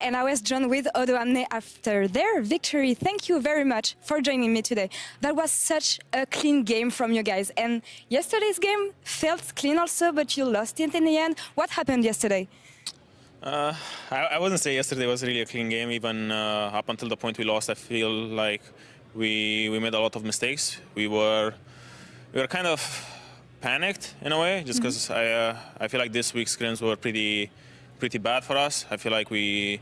and I was joined with W9D2 after their victory. Thank you very much for joining me today. That was such a clean game from you guys. And yesterday's game felt clean also, but you lost it in the end. What happened yesterday? I wouldn't say yesterday was really a clean game. Even up until the point we lost, I feel like we made a lot of mistakes. We were kind of panicked in a way, just because I feel like this week's scrims were pretty bad for us. I feel like we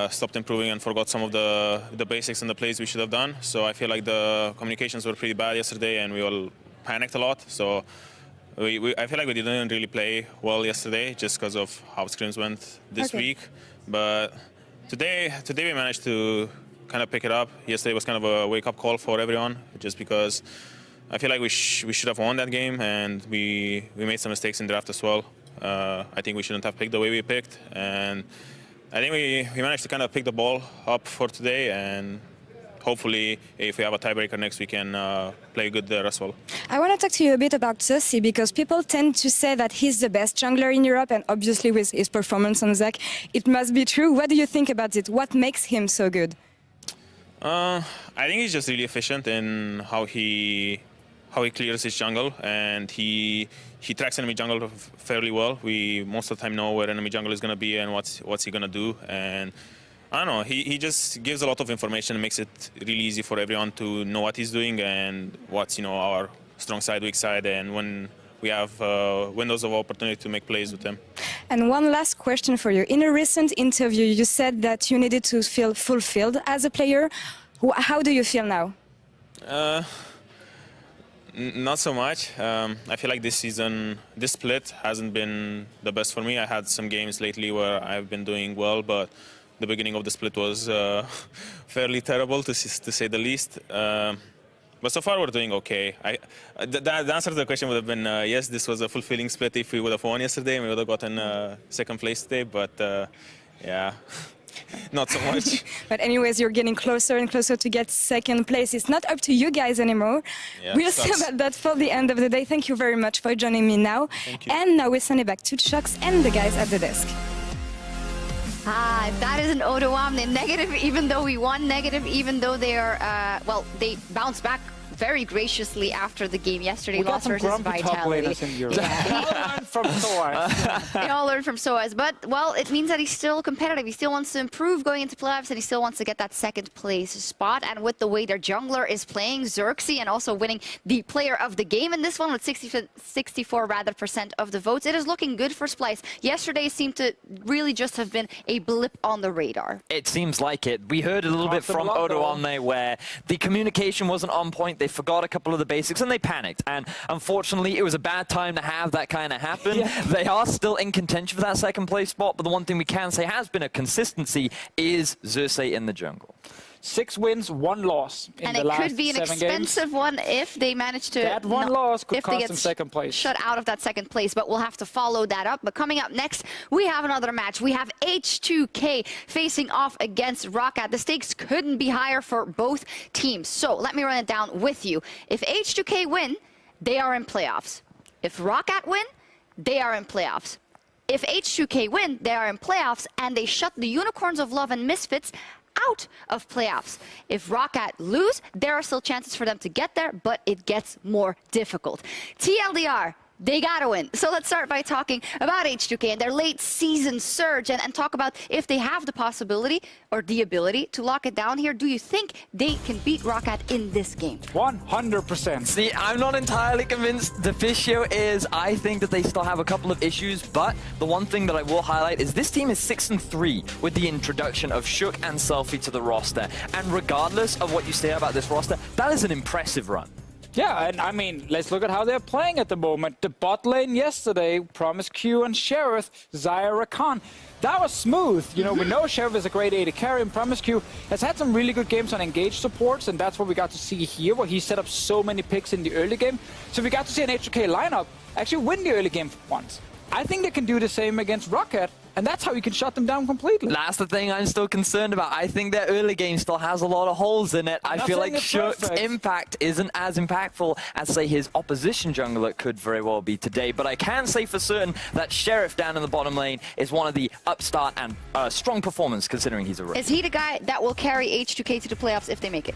stopped improving and forgot some of the basics and the plays we should have done. So I feel like the communications were pretty bad yesterday, and we all panicked a lot. So I feel like we didn't really play well yesterday, just because of how scrims went this week. But today we managed to kind of pick it up. Yesterday was kind of a wake-up call for everyone, just because I feel like we should have won that game, and we made some mistakes in draft as well. I think we shouldn't have picked the way we picked, and I think we managed to kind of pick the ball up for today, and hopefully if we have a tiebreaker next, we can play good there as well. I want to talk to you a bit about Zosi, because people tend to say that he's the best jungler in Europe, and obviously with his performance on Zac, it must be true. What do you think about it? What makes him so good? I think he's just really efficient in how he clears his jungle, and he tracks enemy jungle fairly well. We most of the time know where enemy jungle is going to be and what's he going to do. And I don't know, he just gives a lot of information and makes it really easy for everyone to know what he's doing and what's our strong side, weak side, and when we have windows of opportunity to make plays with him. And one last question for you. In a recent interview, you said that you needed to feel fulfilled as a player. How do you feel now? Not so much. I feel like this season, this split hasn't been the best for me. I had some games lately where I've been doing well, but the beginning of the split was fairly terrible, to say the least. But so far we're doing okay. The answer to the question would have been yes, this was a fulfilling split if we would have won yesterday and we would have gotten second place today, but yeah. Not so much. But anyways, you're getting closer and closer to get second place. It's not up to you guys anymore. Yeah, we'll see about that for the end of the day. Thank you very much for joining me now. Thank you. And now we send it back to Chucks and the guys at the desk. That is an W9D2 negative, even though we won, negative, even though they are, well, they bounced back very graciously after the game yesterday. Lost versus Vitality. They all learned from Soaz. They all learned from Soaz. But, well, it means that he's still competitive. He still wants to improve going into playoffs, and he still wants to get that second place spot. And with the way their jungler is playing, Xerxes, and also winning the player of the game in this one with 64% of the votes, it is looking good for Splyce. Yesterday seemed to really just have been a blip on the radar. It seems like it. We heard a little bit from W9D2 where the communication wasn't on point. They forgot a couple of the basics and they panicked. And unfortunately, it was a bad time to have that kind of happen. Yeah. They are still in contention for that second place spot, but the one thing we can say has been a consistency is Xerxes in the jungle. 6 wins, 1 loss in the last 7 games. And it could be an expensive one if they manage to... That one loss could cost them second place. Shut out of that second place, but we'll have to follow that up. But coming up next, we have another match. We have H2K facing off against Roccat. The stakes couldn't be higher for both teams. So let me run it down with you. If H2K win, they are in playoffs. If Roccat win, they are in playoffs. If H2K win, they are in playoffs, and they shut the Unicorns of Love and Misfits out of playoffs. If Roccat lose, there are still chances for them to get there, but it gets more difficult. TLDR, they gotta win. So let's start by talking about H2K and their late season surge and talk about if they have the possibility or the ability to lock it down here. Do you think they can beat Roccat in this game? 100%. See, I'm not entirely convinced. The Fissio is, I think that they still have a couple of issues, but the one thing that I will highlight is this team is 6-3 with the introduction of Shook and Selfie to the roster. And regardless of what you say about this roster, that is an impressive run. Yeah, and I mean, let's look at how they're playing at the moment. The bot lane yesterday, Promise Q and Sheriff, Zyra Khan. That was smooth. You know, we know Sheriff is a great AD carry, and Promise Q has had some really good games on engaged supports, and that's what we got to see here, where he set up so many picks in the early game. So we got to see an H2K lineup actually win the early game for once. I think they can do the same against Roccat, and that's how you can shut them down completely. That's the thing I'm still concerned about. I think their early game still has a lot of holes in it. I feel like Shurk's impact isn't as impactful as, say, his opposition jungler could very well be today. But I can say for certain that Sheriff down in the bottom lane is one of the upstart and strong performance, considering he's a rookie. Is he the guy that will carry H2K to the playoffs if they make it?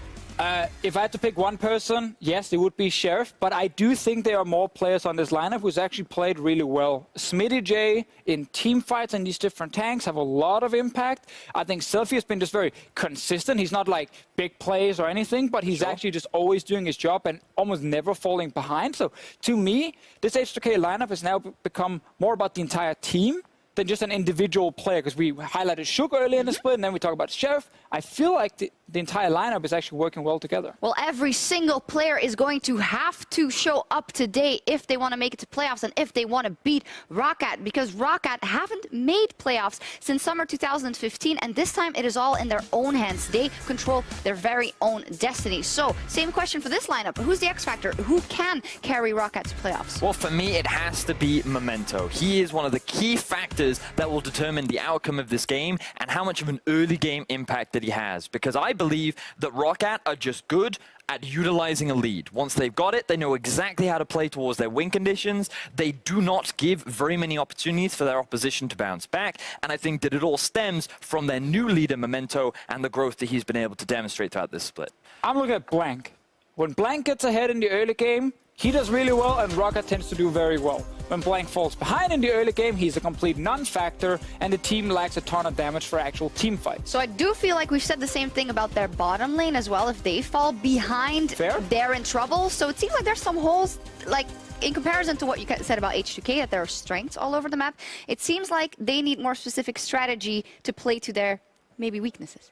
If I had to pick one person, yes, it would be Sheriff, but I do think there are more players on this lineup who's actually played really well. Smitty J in team fights and these different tanks have a lot of impact. I think Selfie has been just very consistent. He's not like big plays or anything, but he's actually just always doing his job and almost never falling behind. So to me, this H2K lineup has now become more about the entire team than just an individual player, because we highlighted Shook earlier in the split, and then we talk about Sheriff. I feel like the entire lineup is actually working well together. Well, every single player is going to have to show up today if they want to make it to playoffs and if they want to beat Roccat, because Roccat haven't made playoffs since summer 2015, and this time it is all in their own hands. They control their very own destiny. So, same question for this lineup. Who's the X Factor? Who can carry Roccat to playoffs? Well, for me, it has to be Memento. He is one of the key factors that will determine the outcome of this game and how much of an early game impact that he has, because I believe that Roccat are just good at utilizing a lead. Once they've got it, they know exactly how to play towards their win conditions. They do not give very many opportunities for their opposition to bounce back, and I think that it all stems from their new leader, Memento, and the growth that he's been able to demonstrate throughout this split. I'm looking at Blank. When Blank gets ahead in the early game, he does really well, and Roccat tends to do very well. When Blank falls behind in the early game, he's a complete non-factor, and the team lacks a ton of damage for actual team fights. So I do feel like we've said the same thing about their bottom lane as well. If they fall behind, they're in trouble. So it seems like there's some holes, like, in comparison to what you said about H2K, that there are strengths all over the map. It seems like they need more specific strategy to play to their, maybe, weaknesses.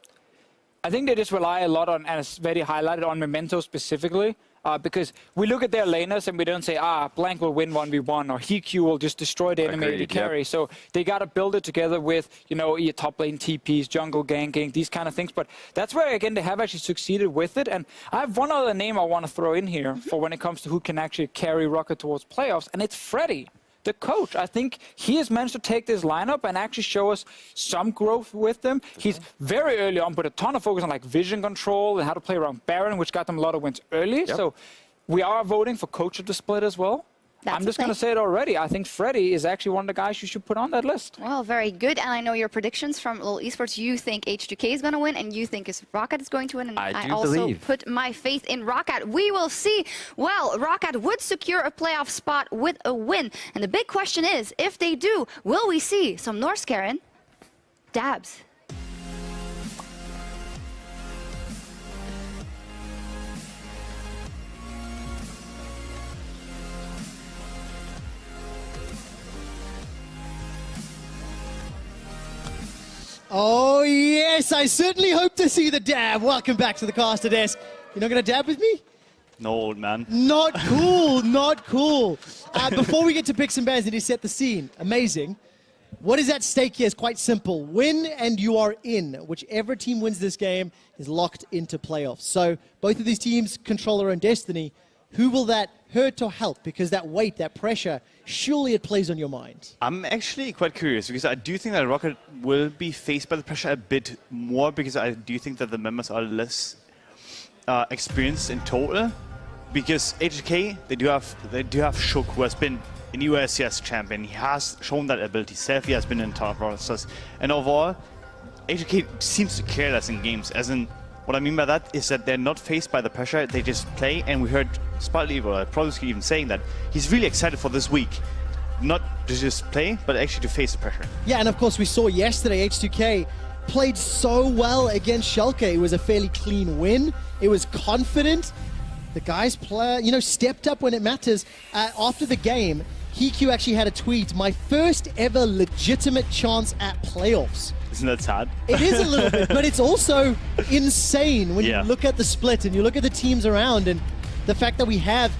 I think they just rely a lot on, and it's very highlighted on Memento specifically, because we look at their laners and we don't say, Blank will win 1v1 or Hiku will just destroy the enemy AD carry. So they got to build it together with, you know, your top lane TPs, jungle ganking, these kind of things. But that's where, again, they have actually succeeded with it. And I have one other name I want to throw in here for when it comes to who can actually carry Roccat towards playoffs, and it's Freddy, the coach. I think he has managed to take this lineup and actually show us some growth with them. He's very early on put a ton of focus on like vision control and how to play around Baron, which got them a lot of wins early. So we are voting for coach of the split as well. I'm just going to say it already. I think Freddy is actually one of the guys you should put on that list. Well, very good. And I know your predictions from Little Esports. You think H2K is going to win, and you think Roccat is going to win. And I also put my faith in Roccat. We will see. Well, Roccat would secure a playoff spot with a win. And the big question is, if they do, will we see some Norse Karen dabs? Oh, yes, I certainly hope to see the dab. Welcome back to the caster desk. You're not going to dab with me? No, old man. Not cool, not cool. Before we get to picks and bans, and you set the scene, amazing. What is at stake here is quite simple. Win and you are in. Whichever team wins this game is locked into playoffs. So both of these teams control their own destiny. Who will that hurt or help? Because that weight, that pressure, surely it plays on your mind. I'm actually quite curious because I do think that Roccat will be faced by the pressure a bit more because I do think that the members are less experienced in total. Because H2K, they do have Shook, who has been an LCS champion. He has shown that ability. Selfie has been in top rosters, and overall, H2K seems to care less in games. As in, what I mean by that is that they're not faced by the pressure, they just play, and we heard Spotly or Produsky even saying that he's really excited for this week. Not to just play, but actually to face the pressure. Yeah, and of course we saw yesterday H2K played so well against Schalke. It was a fairly clean win. It was confident. The guys stepped up when it matters. After the game, Hiku actually had a tweet, "My first ever legitimate chance at playoffs." Isn't that sad? It is a little bit, but it's also insane when you look at the split and you look at the teams around and the fact that we have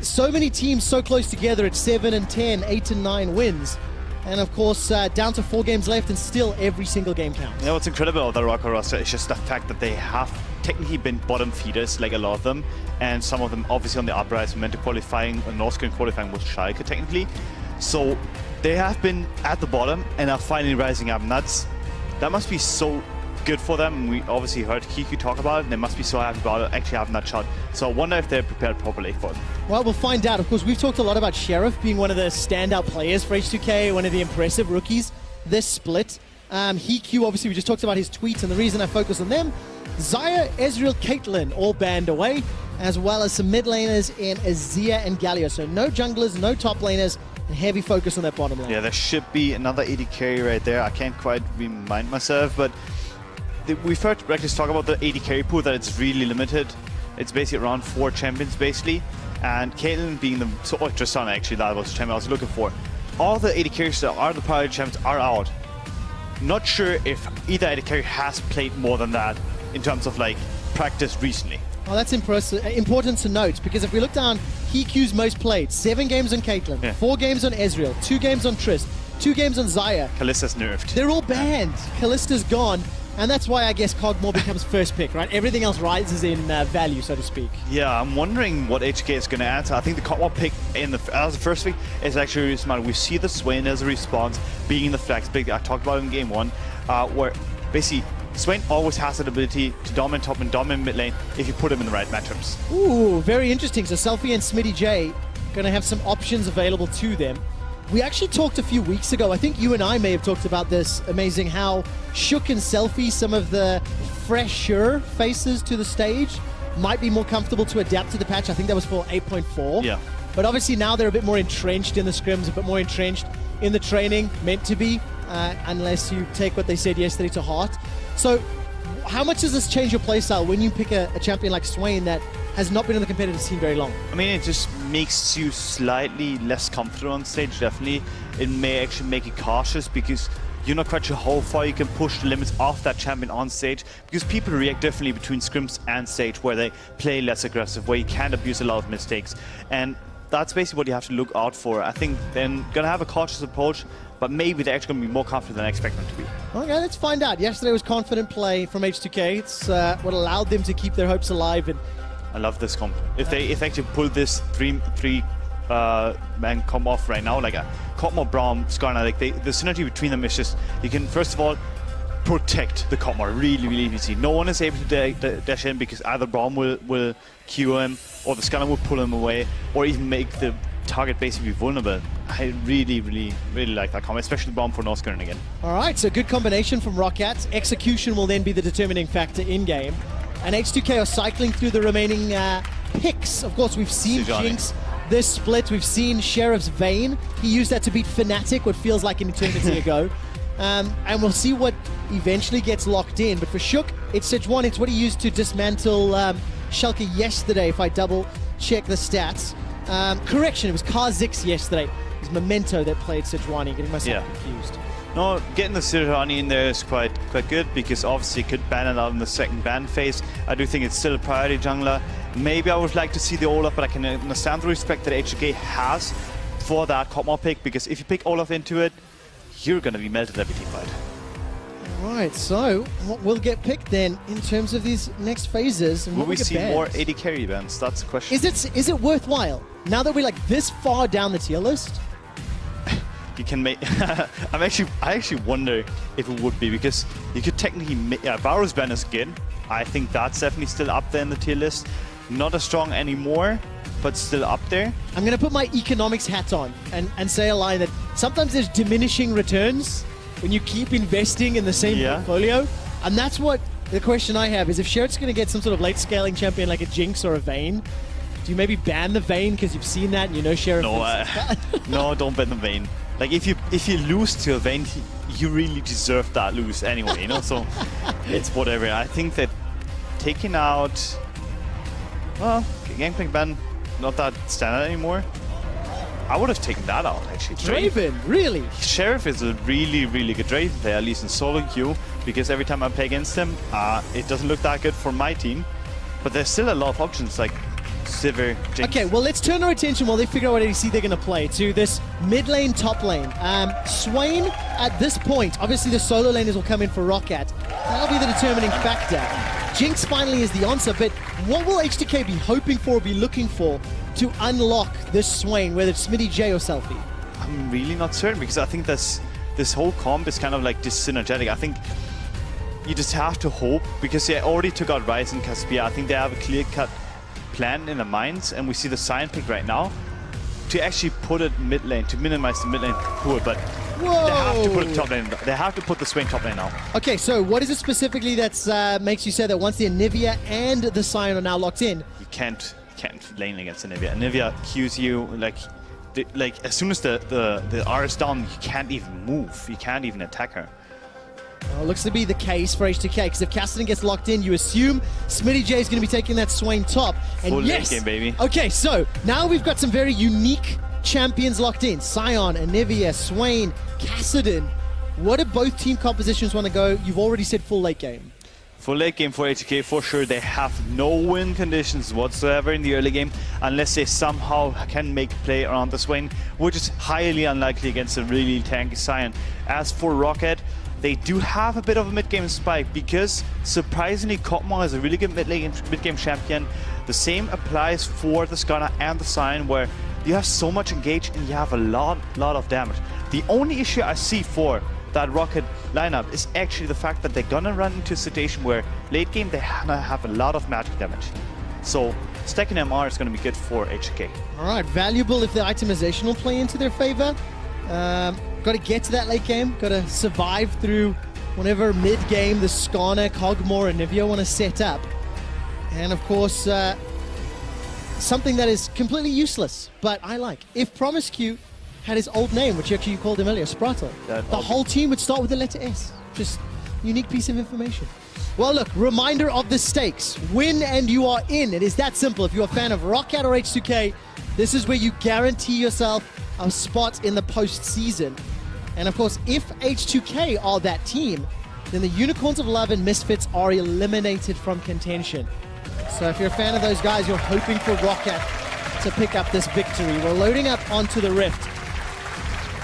so many teams so close together at 7 and 10, 8 and 9 wins. And of course, down to 4 games left and still every single game counts. Yeah, what's incredible about the Roccat roster is just the fact that they have technically been bottom feeders, like a lot of them, and some of them obviously on the uprise, meant to qualifying, North Korean qualifying with Schalke technically. So they have been at the bottom and are finally rising up, and that must be so good for them. We obviously heard Kiku talk about it, and they must be so happy about it, actually having that shot. So I wonder if they're prepared properly for it. Well, we'll find out. Of course, we've talked a lot about Sheriff being one of the standout players for H2K, one of the impressive rookies this split. Hiku, obviously, we just talked about his tweets, and the reason I focus on them, Zaya, Ezreal, Caitlyn all banned away, as well as some mid laners in Azir and Galio. So no junglers, no top laners, and heavy focus on that bottom lane. Yeah, there should be another AD carry right there. I can't quite remind myself, but we've heard Reckless talk about the AD carry pool, that it's really limited. It's basically around 4 champions, basically. And Caitlyn being the... So, Tristana, actually, that was the champion I was looking for. All the AD carries that are the priority champions are out. Not sure if either AD carry has played more than that in terms of, like, practice recently. Well, that's important to note, because if we look down, Hiku's most played, 7 games on Caitlyn, 4 games on Ezreal, 2 games on Trist, 2 games on Zaya. Kalista's nerfed. They're all banned. Kalista's gone. And that's why I guess Cogmore becomes first pick, right? Everything else rises in value, so to speak. Yeah, I'm wondering what HK is going to answer. I think the Cogmore pick as the first pick is actually really smart. We see the Swain as a response, being the flex pick I talked about in game 1, where basically Swain always has the ability to dominate top and dominate mid lane if you put him in the right matchups. Ooh, very interesting. So Selfie and Smitty J going to have some options available to them. We actually talked a few weeks ago, I think you and I may have talked about this, amazing how Shook and Selfie, some of the fresher faces to the stage, might be more comfortable to adapt to the patch. I think that was for 8.4. Yeah. But obviously now they're a bit more entrenched in the scrims, a bit more entrenched in the training, meant to be, unless you take what they said yesterday to heart. So how much does this change your playstyle when you pick a champion like Swain that has not been in the competitive scene very long? I mean, it just makes you slightly less comfortable on stage, definitely. It may actually make you cautious because you're not quite sure how far you can push the limits of that champion on stage, because people react differently between scrims and stage, where they play less aggressive, where you can abuse a lot of mistakes. And that's basically what you have to look out for. I think they're going to have a cautious approach, but maybe they're actually going to be more confident than I expect them to be. Okay, let's find out. Yesterday was confident play from H2K. It's what allowed them to keep their hopes alive. And I love this comp. If they actually pull this three man comp off right now, like a Cotmore, Braum, Skarner, like the synergy between them is just, you can first of all protect the Cotmore really, really easy. No one is able to dash in because either Braum will Q him, or the Skarner will pull him away, or even make the target basically vulnerable. I really, really, really like that comp, especially Braum for North Korean again. All right, so good combination from Roccat. Execution will then be the determining factor in-game. And H2K are cycling through the remaining picks. Of course, we've seen Jinx this split. We've seen Sheriff's Vayne. He used that to beat Fnatic, what feels like an eternity ago. And we'll see what eventually gets locked in. But for Shook, it's Sejuani. It's what he used to dismantle Schalke yesterday, if I double check the stats. Correction, it was Kha'Zix yesterday. It was Memento that played Sejuani, getting myself confused. No, getting the Sejuani in there is quite good, because obviously it could ban it out in the second ban phase. I do think it's still a priority jungler. Maybe I would like to see the Olaf, but I can understand the respect that HK has for that Cotmore pick, because if you pick Olaf into it, you're going to be melted every team fight. Right, so what will get picked then in terms of these next phases? And will we see banned? more AD carry bans? That's the question. Is it worthwhile now that we're like this far down the tier list? You can make. I actually wonder if it would be, because you could technically make Varus ban is good. I think that's definitely still up there in the tier list. Not as strong anymore, but still up there. I'm going to put my economics hat on and say a line that sometimes there's diminishing returns when you keep investing in the same portfolio. And that's what the question I have is, if Sherritt's going to get some sort of late scaling champion like a Jinx or a Vayne, do you maybe ban the Vayne because you've seen that and you know Sheriff? No, no, don't ban the Vayne. Like if you lose to a Vayne, you really deserve that lose anyway, you know. So it's whatever. I think that taking out, well, Gangplank ban, not that standard anymore. I would have taken that out actually. Draven, really? Sheriff is a really, really good Draven player, at least in solo queue, because every time I play against him, it doesn't look that good for my team. But there's still a lot of options like Sivir, Jinx. Okay, well, let's turn our attention while they figure out what ADC they're going to play to this mid lane, top lane. Swain, at this point, obviously the solo laners will come in for Roccat. That'll be the determining factor. Jinx finally is the answer, but what will H2K be hoping for, be looking for to unlock this Swain, whether it's Smitty J or Selfie? I'm really not certain because I think this whole comp is kind of like synergetic. I think you just have to hope because they already took out Ryze and Caspia. I think they have a clear-cut plan in their minds, and we see the Sion pick right now to actually put it mid lane to minimize the mid lane pool, but they have to put it top lane. They have to put the Swain top lane now. Okay, so what is it specifically that makes you say that once the Anivia and the Sion are now locked in, You can't lane against Anivia. Anivia cues you like as soon as the R is down, you can't even move. You can't even attack her. well, looks to be the case for H2K, because if Cassidy gets locked in, you assume Smitty J is going to be taking that Swain top. And Full yes, late game, baby. Okay, so now we've got some very unique champions locked in. Sion, Anivia, Swain, Cassidy. What do both team compositions want to go? You've already said full late game. For late game for H2K, for sure, they have no win conditions whatsoever in the early game unless they somehow can make play around the Swain, which is highly unlikely against a really tanky Sion. As for Roccat, they do have a bit of a mid-game spike because, surprisingly, Kotmar is a really good mid-game champion. The same applies for the Skarner and the Sion, where you have so much engaged and you have a lot of damage. The only issue I see for that Roccat lineup is actually the fact that they're gonna run into a situation where late game they have a lot of magic damage. So stacking MR is gonna be good for H2K. All right, valuable if the itemization will play into their favor. Got to get to that late game. Got to survive through whenever mid-game the Skarner, Kog'Maw, and Anivia want to set up. And of course, something that is completely useless, but I like. If Promiscu had his old name, which actually you called him earlier, Spratel, the whole team would start with the letter S. Just unique piece of information. Well, look, reminder of the stakes. Win and you are in. It is that simple. If you're a fan of Roccat or H2K, this is where you guarantee yourself a spot in the postseason. And of course, if H2K are that team, then the Unicorns of Love and Misfits are eliminated from contention. So if you're a fan of those guys, you're hoping for Roccat to pick up this victory. We're loading up onto the Rift.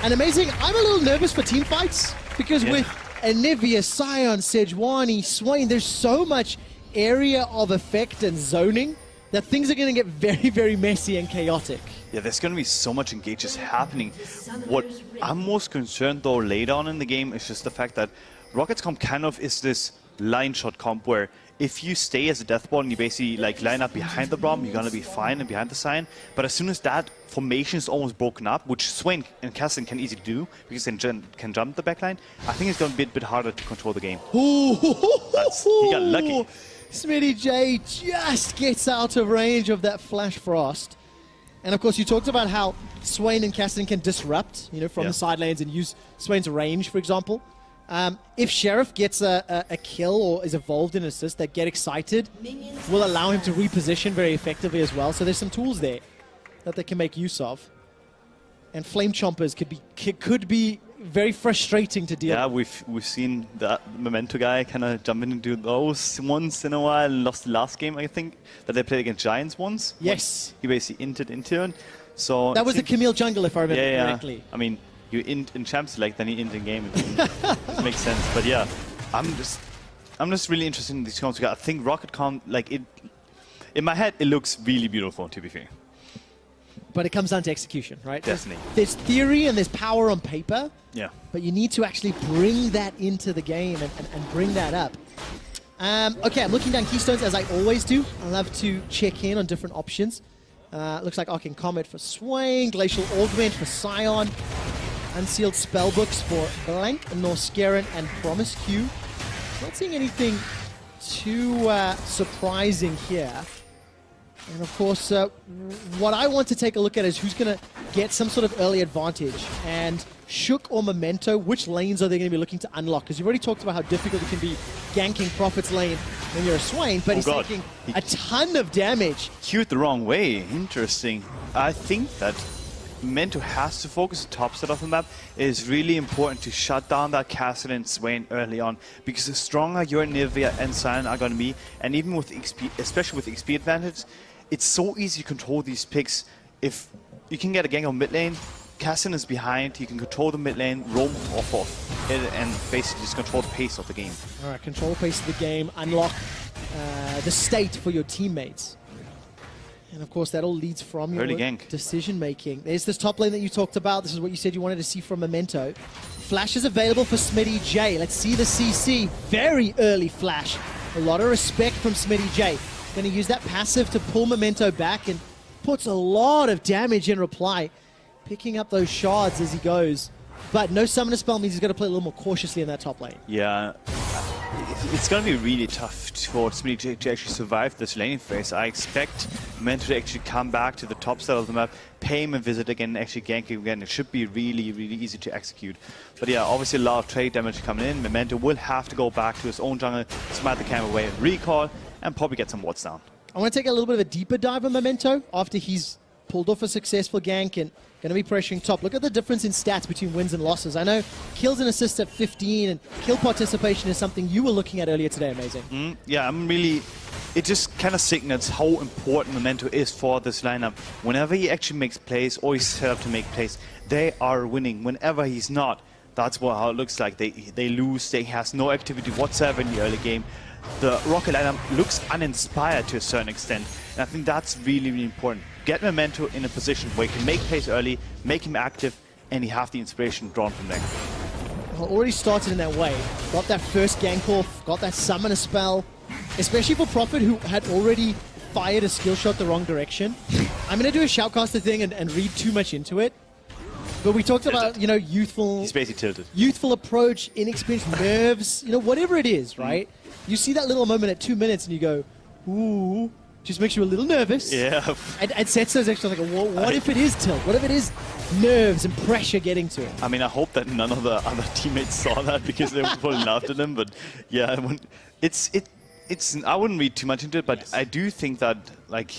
And amazing, I'm a little nervous for team fights because with Anivia, Sion, Sejuani, Swain, there's so much area of effect and zoning that things are going to get very, very messy and chaotic. Yeah, there's going to be so much engages happening. What I'm most concerned though later on in the game is just the fact that Rocket's comp kind of is this line shot comp where if you stay as a death ball and you basically like line up behind the bomb, you're going to be fine and behind the Sion. But as soon as that formation is almost broken up, which Swain and Cassidy can easily do because they can jump the backline, I think it's going to be a bit harder to control the game. Ooh, he got lucky. Smitty J just gets out of range of that Flash Frost. And of course, you talked about how Swain and Cassidy can disrupt, from the side lanes and use Swain's range, for example. If Sheriff gets a kill or is involved in an assist, that get excited will allow him to reposition very effectively as well. So there's some tools there that they can make use of. And Flame Chompers could be very frustrating to deal with. Yeah, we've seen that Memento guy kind of jumping into those once in a while. Lost the last game, I think, that they played against Giants once. Yes. He basically inted into it. So that was the Camille jungle, if I remember correctly. I mean, you int in Champ Select, then you int in game. It makes sense. But yeah, I'm just really interested in these comps. I think Roccat comp, like it, in my head, it looks really beautiful, to be fair. But it comes down to execution, right? Definitely. There's theory and there's power on paper. Yeah. But you need to actually bring that into the game and bring that up. Okay, I'm looking down Keystones as I always do. I love to check in on different options. Looks like Arcane Comet for Swain, Glacial Augment for Sion, Unsealed Spellbooks for Blank, Norscaran, and Promiscu. Not seeing anything too surprising here. And of course, what I want to take a look at is who's going to get some sort of early advantage. And Shook or Memento, which lanes are they going to be looking to unlock? Because you've already talked about how difficult it can be ganking Prophet's lane when you're a Swain, but he's taking a ton of damage. Queued the wrong way. Interesting. I think that Memento has to focus the top side of the map. It is really important to shut down that Castle and Swain early on, because the stronger your Nivea and Sion are going to be, and even with XP, especially with XP advantage, it's so easy to control these picks. If you can get a gang on mid lane, Cassin is behind, you can control the mid lane, roam off of it, and basically just control the pace of the game. All right, control the pace of the game, unlock the state for your teammates. And of course, that all leads from your Early gank. decision making. There's this top lane that you talked about. This is what you said you wanted to see from Memento. Flash is available for Smitty J. Let's see the CC. Very early flash. A lot of respect from Smitty J. Going to use that passive to pull Memento back and puts a lot of damage in reply. Picking up those shards as he goes. But no summoner spell means he's got to play a little more cautiously in that top lane. Yeah. It's going to be really tough for Smitty to actually survive this laning phase. I expect Memento to actually come back to the top side of the map, pay him a visit again, and actually gank him again. It should be really, really easy to execute. But yeah, obviously a lot of trade damage coming in. Memento will have to go back to his own jungle, smite the camp away, recall, and probably get some wards down. I want to take a little bit of a deeper dive on Memento after he's pulled off a successful gank and going to be pressuring top. Look at the difference in stats between wins and losses. I know kills and assists at 15 and kill participation is something you were looking at earlier today, Amazing. Yeah, I'm really... It just kind of signals how important Memento is for this lineup. Whenever he actually makes plays or he's set up to make plays, they are winning. Whenever he's not, that's how it looks like. They lose, he has no activity whatsoever in the early game. The Roccat lineup looks uninspired to a certain extent. And I think that's really, really important. Get Memento in a position where he can make plays early, make him active, and he have the inspiration drawn from there. Well, already started in that way. Got that first gank off, got that summoner spell. Especially for Prophet, who had already fired a skill shot the wrong direction. I'm going to do a shoutcaster thing and read too much into it. But we talked about, you know, youthful... He's basically tilted. Youthful approach, inexperienced nerves, you know, whatever it is, right? You see that little moment at 2 minutes and you go, ooh, just makes you a little nervous. Yeah. And Setsu's actually like, well, what if it is tilt? What if it is nerves and pressure getting to it? I mean, I hope that none of the other teammates saw that because they would probably laughed at him. But yeah, I wouldn't read too much into it, but yes. I do think that, like,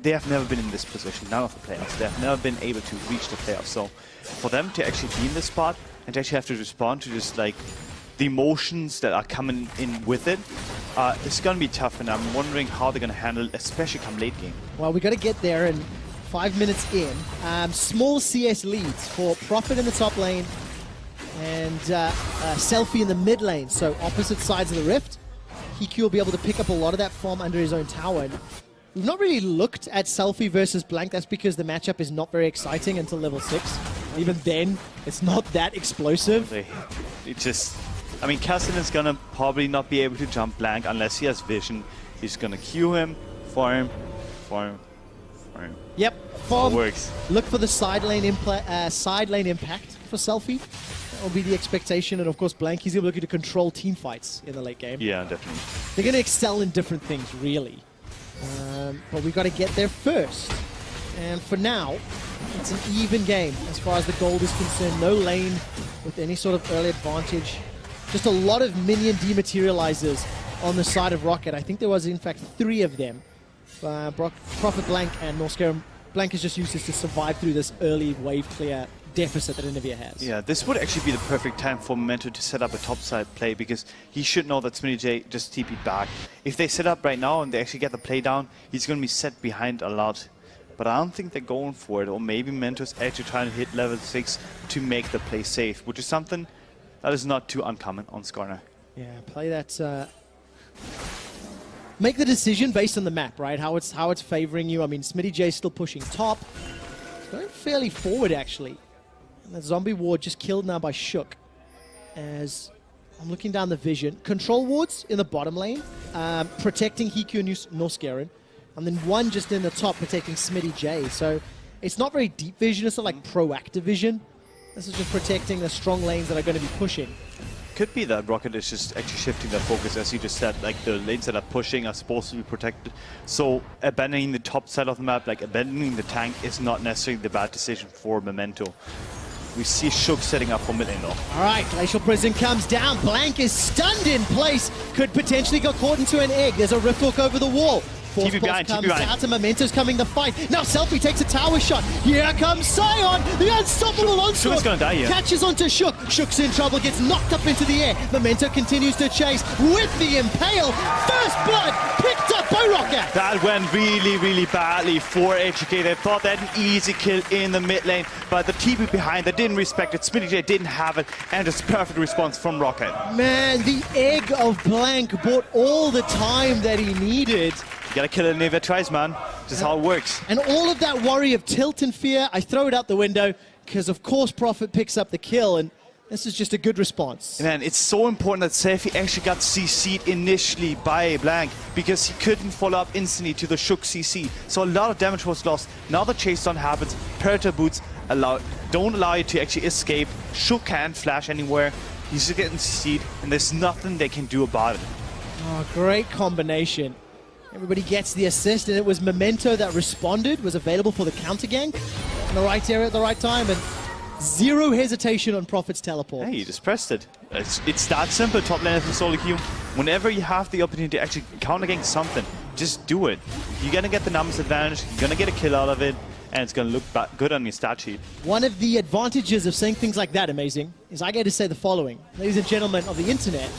they have never been in this position, none of the players. They have never been able to reach the playoffs. So for them to actually be in this spot and to actually have to respond to just, like, the emotions that are coming in with it, it's going to be tough, and I'm wondering how they're going to handle it, especially come late game. Well, we got to get there, and 5 minutes in. Small CS leads for Prophet in the top lane and Selfie in the mid lane, so opposite sides of the rift. Hiku will be able to pick up a lot of that farm under his own tower. And we've not really looked at Selfie versus Blank. That's because the matchup is not very exciting until level 6. Even then, it's not that explosive. I mean, Cassin is going to probably not be able to jump Blank unless he has vision. He's going to Q him, farm. Yep, farm. Works. Look for the side lane impact for Selfie. That will be the expectation. And of course, Blank, he's looking to control team fights in the late game. Yeah, definitely. They're going to excel in different things, really. But we've got to get there first. And for now, it's an even game as far as the gold is concerned. No lane with any sort of early advantage. Just a lot of minion dematerializers on the side of Roccat. I think there was, in fact, 3 of them. Prophet, Blank, and Norscarum. Blank has just used this to survive through this early wave clear deficit that Inivia has. Yeah, this would actually be the perfect time for Memento to set up a topside play, because he should know that Smitty J just TP'd back. If they set up right now and they actually get the play down, he's going to be set behind a lot. But I don't think they're going for it, or maybe Memento's actually trying to hit level 6 to make the play safe, which is something that is not too uncommon on Skarner. Yeah, play that... Make the decision based on the map, right? How it's favoring you. I mean, Smitty J's still pushing top. It's going fairly forward, actually. And that zombie ward just killed now by Shook. As I'm looking down the vision. Control wards in the bottom lane, protecting Hiku and Norscarum. And then one just in the top protecting Smitty J. So it's not very deep vision. It's not like proactive vision. This is just protecting the strong lanes that are going to be pushing. Could be that Roccat is just actually shifting their focus, as you just said. Like, the lanes that are pushing are supposed to be protected. So abandoning the top side of the map, like abandoning the tank, is not necessarily the bad decision for Memento. We see Shook setting up for mid lane though. All right, Glacial Prison comes down. Blank is stunned in place. Could potentially get caught into an egg. There's a rift hook over the wall. Force Pulse comes out, and Memento's coming to fight. Now Selfie takes a tower shot. Here comes Sion, the unstoppable onslaught. Shook's gonna die here. Catches onto Shook. Shook's in trouble, gets knocked up into the air. Memento continues to chase with the Impale. First blood picked up by Roccat. That went really, really badly for H2K. They thought they had an easy kill in the mid lane, but the TP behind, they didn't respect it. Smitty J didn't have it, and it's perfect response from Roccat. Man, the egg of Blank bought all the time that he needed. You gotta kill it Nivea twice, man. This is how it works. And all of that worry of tilt and fear, I throw it out the window because, of course, Prophet picks up the kill, and this is just a good response. Man, it's so important that Sefi actually got CC'd initially by Blank because he couldn't follow up instantly to the Shook CC. So a lot of damage was lost. Now the chase down happens. Predator boots don't allow you to actually escape. Shook can't flash anywhere. He's just getting CC'd, and there's nothing they can do about it. Oh, great combination. Everybody gets the assist, and it was Memento that responded, was available for the counter gank in the right area at the right time, and zero hesitation on Prophet's teleport. Hey, you just pressed it. It's that simple, top laner for solo queue. Whenever you have the opportunity to actually counter gank something, just do it. You're gonna get the numbers advantage, you're gonna get a kill out of it, and it's gonna look good on your stat sheet. One of the advantages of saying things like that, Amazing, is I get to say the following. Ladies and gentlemen of the internet,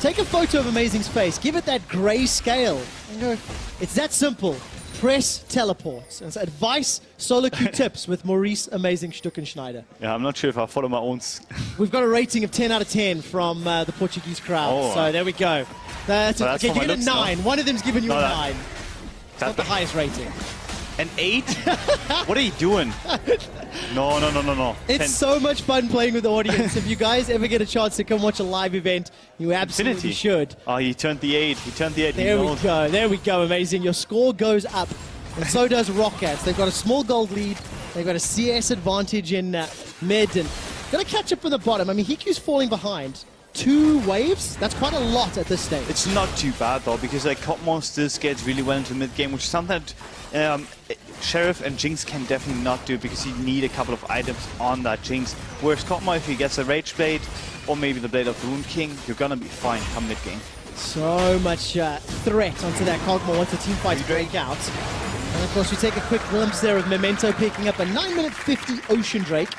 take a photo of Amazing's face, give it that gray scale, and go, it's that simple. Press teleports. And so advice, solo queue tips with Maurice Amazing Stuckenschneider. Yeah, I'm not sure if I follow my own. We've got a rating of 10 out of 10 from the Portuguese crowd. Oh. So there we go. That's Well, that's okay, for you my get a looks, 9. One of them's given you a No, 9. It's not the highest rating. An 8? What are you doing? No. It's 10. so much fun playing with the audience. If you guys ever get a chance to come watch a live event, you absolutely Infinity. should. Oh, he turned the 8. He turned the 8. There we go. There we go. Amazing. Your score goes up. And so does Roccat. They've got a small gold lead. They've got a CS advantage in mid. And going to catch up from the bottom. I mean, Hiku's falling behind. 2 waves? That's quite a lot at this stage. It's not too bad, though, because like Cotmore still skates really well into mid-game, which is something that Sheriff and Jinx can definitely not do because you need a couple of items on that Jinx. Whereas Cotmore, if he gets a Rage Blade or maybe the Blade of the Rune King, you're going to be fine come mid-game. So much threat onto that Cogmore once the team fights break out. And of course, we take a quick glimpse there of Memento picking up a 9-minute 50 Ocean Drake.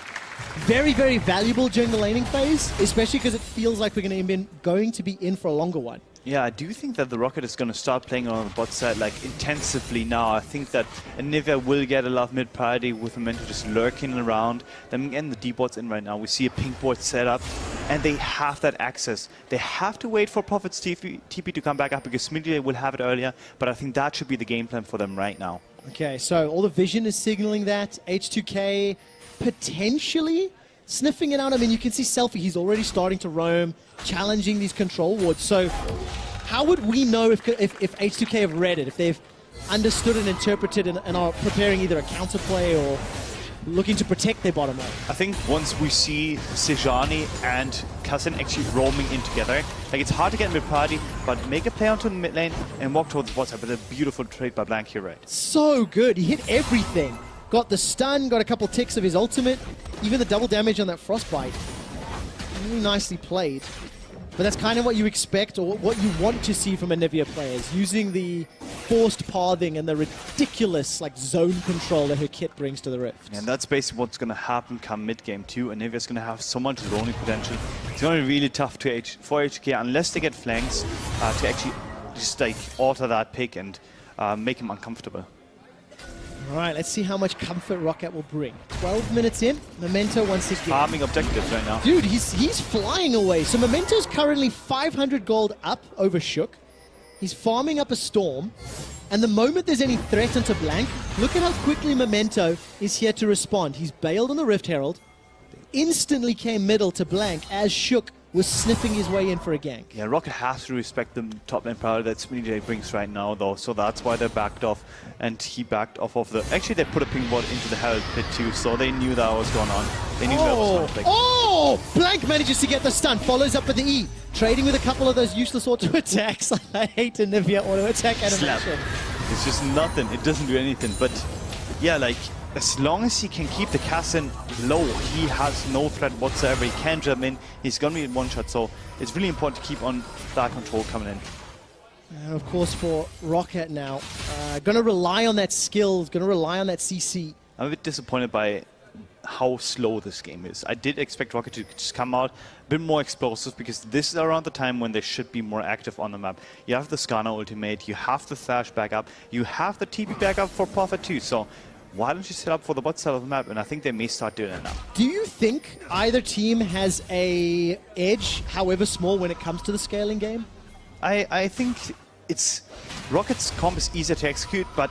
Very, very valuable during the laning phase, especially because it feels like we're going to be in for a longer one. Yeah, I do think that the Roccat is going to start playing on the bot side like intensively now. I think that Nivea will get a lot of mid priority with Memento just lurking around. Then again, the D bots in right now. We see a pink board set up, and they have that access. They have to wait for Prophet's TP to come back up because Smitty will have it earlier. But I think that should be the game plan for them right now. Okay, so all the vision is signaling that. H2K potentially sniffing it out. I mean, you can see Selfie, he's already starting to roam, challenging these control wards. So how would we know if H2K have read it, if they've understood and interpreted and are preparing either a counterplay or looking to protect their bottom lane? I think once we see Sejani and Cousin actually roaming in together, like it's hard to get mid party, but make a play onto the mid lane and walk towards the bot side. But a beautiful trade by Blank here, right? So good, he hit everything. Got the stun, got a couple ticks of his ultimate, even the double damage on that Frostbite. Really nicely played. But that's kind of what you expect or what you want to see from Anivia players, using the forced pathing and the ridiculous like zone control that her kit brings to the Rift. And that's basically what's going to happen come mid-game too. Anivia's going to have so much zoning potential. It's going to be really tough for HK unless they get flanks to actually just like alter that pick and make him uncomfortable. All right, let's see how much comfort Roccat will bring. 12 minutes in, Memento once again. Farming objectives right now. Dude, he's flying away. So Memento's currently 500 gold up over Shook. He's farming up a Storm. And the moment there's any threat onto Blank, look at how quickly Memento is here to respond. He's bailed on the Rift Herald. Instantly came middle to Blank as Shook was sniffing his way in for a gank. Yeah, Roccat has to respect the top lane power that Smitty brings right now, though, so that's why they're backed off. And he backed off of the... Actually, they put a ping bot into the Herald pit too, so they knew that was going on. They knew that was something. Oh! Blank manages to get the stun, follows up with the E. Trading with a couple of those useless auto attacks. I hate Anivia auto attack animation. Slap. It's just nothing. It doesn't do anything. But yeah, like, as long as he can keep the Cassin low, he has no threat whatsoever. He can jump in. He's going to be in one shot. So it's really important to keep on that control coming in. And of course, for Roccat now, going to rely on that skill, going to rely on that CC. I'm a bit disappointed by how slow this game is. I did expect Roccat to just come out a bit more explosive because this is around the time when they should be more active on the map. You have the Skarner ultimate, you have the Thrash backup, you have the TP backup for Prophet too. So why don't you set up for the bot side of the map? And I think they may start doing it now. Do you think either team has a edge, however small, when it comes to the scaling game? I think it's Rocket's comp is easier to execute, but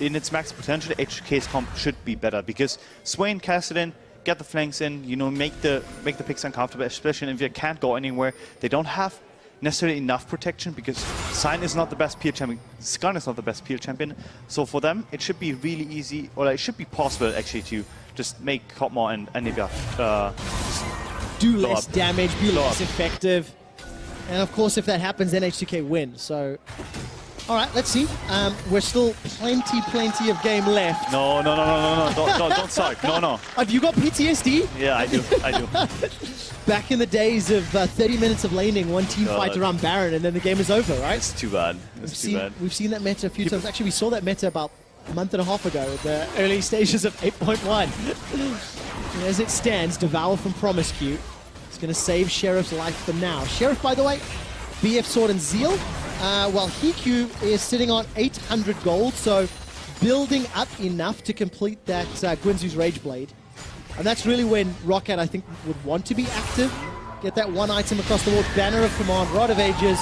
in its max potential, H2K's comp should be better because Swain, Cassidy, get the flanks in, you know, make the picks uncomfortable, especially if you can't go anywhere. They don't have necessarily enough protection because Sign is not the best PL champion, Skarn is not the best PL champion. So for them, it should be really easy, or it should be possible actually to just make Kotmar and Nibia do less damage, be less effective. And of course, if that happens, then H2K win. So, all right, let's see. We're still plenty of game left. No, don't suck. No. Have you got PTSD? Yeah, I do. Back in the days of 30 minutes of laning, one team fight around Baron, and then the game is over, right? It's too bad. We've seen that meta a few times. Actually, we saw that meta about a month and a half ago, at the early stages of 8.1. And as it stands, Devour from Promiscue is going to save Sheriff's life for now. Sheriff, by the way, BF Sword and Zeal, while Hiku is sitting on 800 gold, so building up enough to complete that Guinzu's Rage Blade. And that's really when Roccat, I think, would want to be active. Get that one item across the board, Banner of Command, Rod of Ages,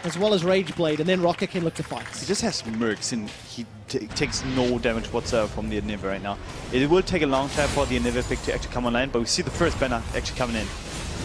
as well as Rage Blade, and then Roccat can look to fight. He just has Mercs, and he takes no damage whatsoever from the Inhibitor right now. It will take a long time for the Inhibitor pick to actually come online, but we see the first Banner actually coming in.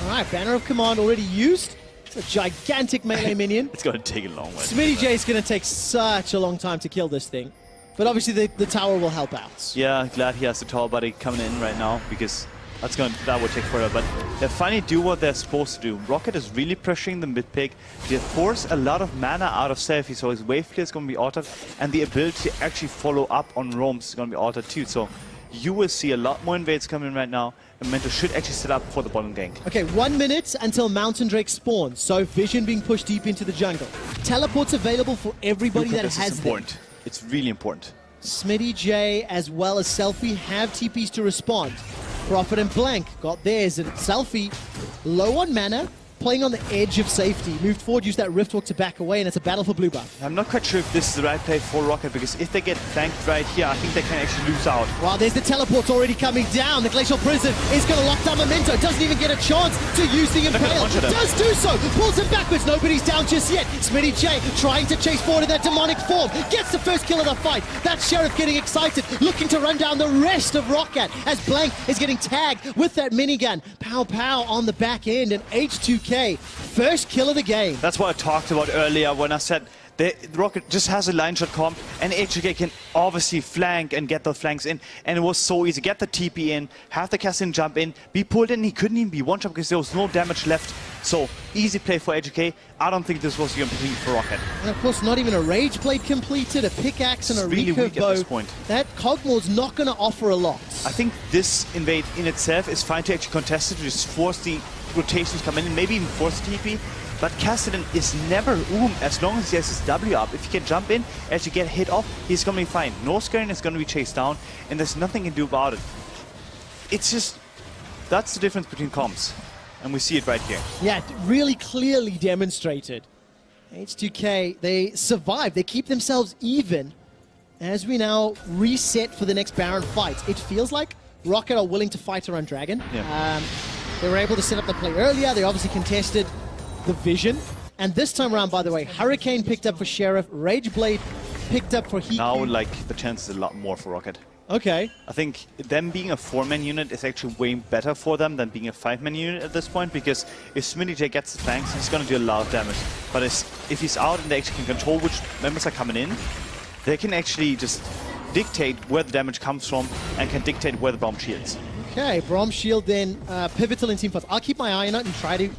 All right, Banner of Command already used. It's a gigantic melee minion. It's going to take a long way. Smitty J is going to take such a long time to kill this thing. But obviously the tower will help out. Yeah, glad he has the tower buddy coming in right now because that would take forever. But they finally do what they're supposed to do. Roccat is really pressuring the mid pick. They force a lot of mana out of Selfie, so his wave clear is going to be altered, and the ability to actually follow up on roams is going to be altered too. So you will see a lot more invades coming in right now, and Mentor should actually set up for the bottom gank. Okay, 1 minute until Mountain Drake spawns, so Vision being pushed deep into the jungle. Teleports available for everybody that has them. It's really important. Smitty J as well as Selfie have TPs to respond. Prophet and Blank got theirs, and Selfie low on mana, playing on the edge of safety. Moved forward, used that Rift Walk to back away, and it's a battle for blue buff. I'm not quite sure if this is the right play for Roccat, because if they get flanked right here, I think they can actually lose out. Wow, there's the teleport already coming down. The Glacial Prison is going to lock down Memento. Doesn't even get a chance to use the Impale. Does do so. Pulls him backwards. Nobody's down just yet. Smitty J trying to chase forward in that demonic form. Gets the first kill of the fight. That's Sheriff getting excited, looking to run down the rest of Roccat as Blank is getting tagged with that minigun. Pow pow on the back end, and H2K first kill of the game. That's what I talked about earlier when I said the Roccat just has a line shot comp, and H2K can obviously flank and get the flanks in, and it was so easy. Get the TP in, have the Cassin jump in, be pulled in. He couldn't even be one shot because there was no damage left. So easy play for H2K. I don't think this was going to be for Roccat. And of course, not even a Rage Blade completed, a pickaxe and a really recurve bow. at this point. That Cogmore's not going to offer a lot. I think this invade in itself is fine to actually contest it, to just force the rotations come in and maybe even force TP. But Cassidy is never as long as he has his W up. If he can jump in, actually get hit off, he's going to be fine. No Scaring is going to be chased down, and there's nothing he can do about it. It's just, that's the difference between comps. And we see it right here. Yeah, really clearly demonstrated. H2K, they survive. They keep themselves even as we now reset for the next Baron fight. It feels like Roccat are willing to fight around Dragon. Yeah. They were able to set up the play earlier. They obviously contested the Vision. And this time around, by the way, Hurricane picked up for Sheriff. Rage Blade picked up for Hiku. Now, like, the chance is a lot more for Roccat. Okay. I think them being a 4-man unit is actually way better for them than being a 5-man unit at this point, because if Smitty J gets the flanks, he's going to do a lot of damage. But if he's out and they actually can control which members are coming in, they can actually just dictate where the damage comes from and can dictate where the bomb shields. Okay, Braum Shield then pivotal in teamfights. I'll keep my eye on it and try to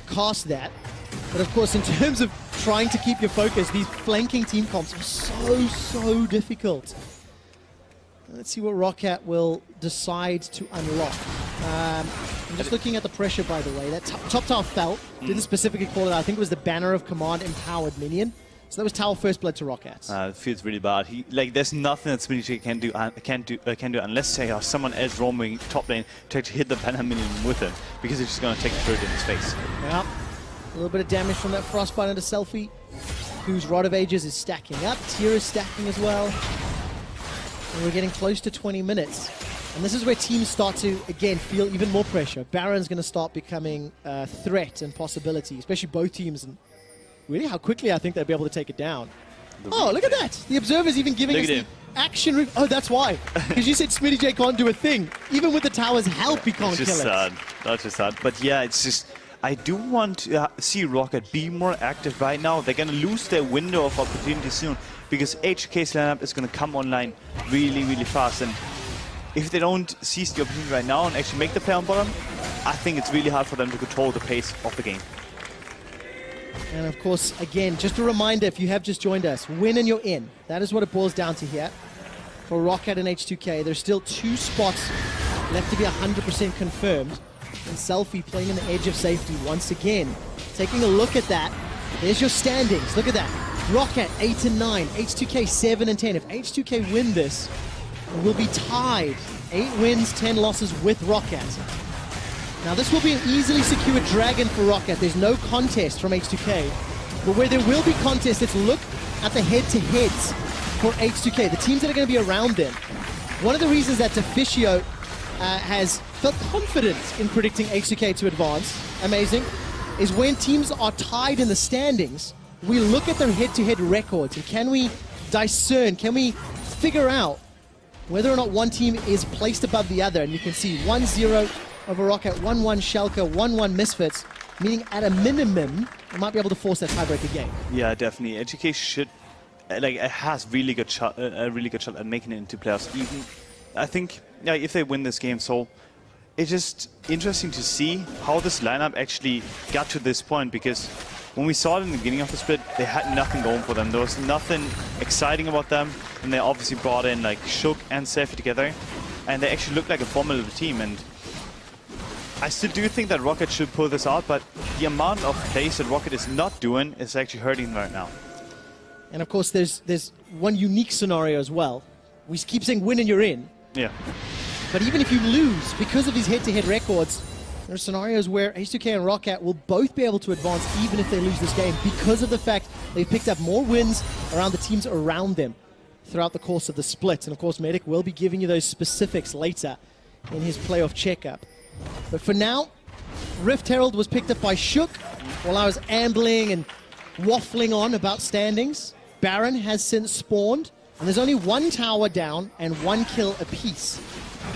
cast that. But of course, in terms of trying to keep your focus, these flanking team comps are so difficult. Let's see what Roccat will decide to unlock. I'm just looking at the pressure, by the way. That top tower fell. Didn't specifically call it out. I think it was the Banner of Command empowered minion. So that was tower first blood to Roccat. It feels really bad. There's nothing that Smitty J can do unless they have someone else roaming top lane to actually hit the Banner minion with him, because it's just going to take the turret in his face. Yeah. A little bit of damage from that Frostbite into Selfie, whose Rod of Ages is stacking up. Tyr is stacking as well. And we're getting close to 20 minutes. And this is where teams start to, again, feel even more pressure. Baron's going to start becoming a threat and possibility, especially both teams. And really how quickly I think they'll be able to take it down. Oh, look at that. The observer's even giving us the action. Oh, that's why. Because you said Smitty J can't do a thing. Even with the tower's help, he can't kill it. It's just sad. That's just sad. But yeah, it's just... I do want to see Roccat be more active right now. They're going to lose their window of opportunity soon because H2K's lineup is going to come online really, really fast. And if they don't seize the opportunity right now and actually make the play on bottom, I think it's really hard for them to control the pace of the game. And of course, again, just a reminder, if you have just joined us, win and you're in. That is what it boils down to here. For Roccat and H2K, there's still 2 spots left to be 100% confirmed. And Selfie playing in the edge of safety once again. Taking a look at that, there's your standings. Look at that. Roccat 8 and 9, H2K 7 and 10. If H2K win this, we'll be tied. 8 wins, 10 losses with Roccat. Now this will be an easily secured dragon for Roccat. There's no contest from H2K. But where there will be contest, let's look at the head-to-heads for H2K, the teams that are going to be around them. One of the reasons that Deficio has felt confident in predicting H2K to advance, amazing, is when teams are tied in the standings, we look at their head-to-head records and can we discern, can we figure out whether or not one team is placed above the other. And you can see 1-0 over Roccat, 1-1 Schalke, 1-1 Misfits, meaning at a minimum, they might be able to force that tiebreaker game. Yeah, definitely. HK should, like, it has really good shot, a really good shot at making it into playoffs. Even, I think, yeah, if they win this game, so it's just interesting to see how this lineup actually got to this point, because when we saw it in the beginning of the split, they had nothing going for them. There was nothing exciting about them, and they obviously brought in like Shook and Seth together, and they actually looked like a formidable team. And I still do think that Roccat should pull this out, but the amount of plays that Roccat is not doing is actually hurting them right now. And of course, there's one unique scenario as well. We keep saying win and you're in. Yeah. But even if you lose, because of these head-to-head records, there are scenarios where H2K and Roccat will both be able to advance even if they lose this game, because of the fact they've picked up more wins around the teams around them throughout the course of the split. And of course, Medic will be giving you those specifics later in his playoff checkup. But for now, Rift Herald was picked up by Shook while I was ambling and waffling on about standings. Baron has since spawned, and there's only 1 tower down and 1 kill apiece.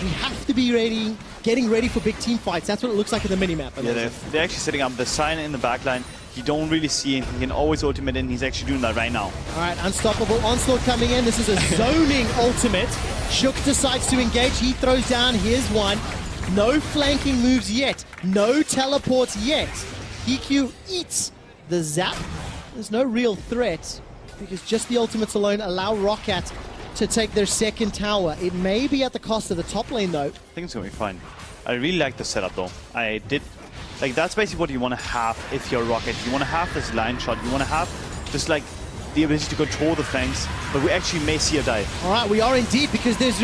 We have to be ready, getting ready for big team fights. That's what it looks like in the minimap. Yeah, they're actually setting up the sign in the backline. You don't really see anything. He can always ultimate in. He's actually doing that right now. All right, Unstoppable Onslaught coming in. This is a zoning ultimate. Shook decides to engage. He throws down. Here's one. No flanking moves yet. No teleports yet. EQ eats the zap. There's no real threat because just the ultimates alone allow Roccat to take their second tower. It may be at the cost of the top lane, though. I think it's going to be fine. I really like the setup, though. I did... Like, that's basically what you want to have if you're Roccat. You want to have this line shot. You want to have just, like, the ability to control the flanks, but we actually may see a dive. All right, we are indeed, because there's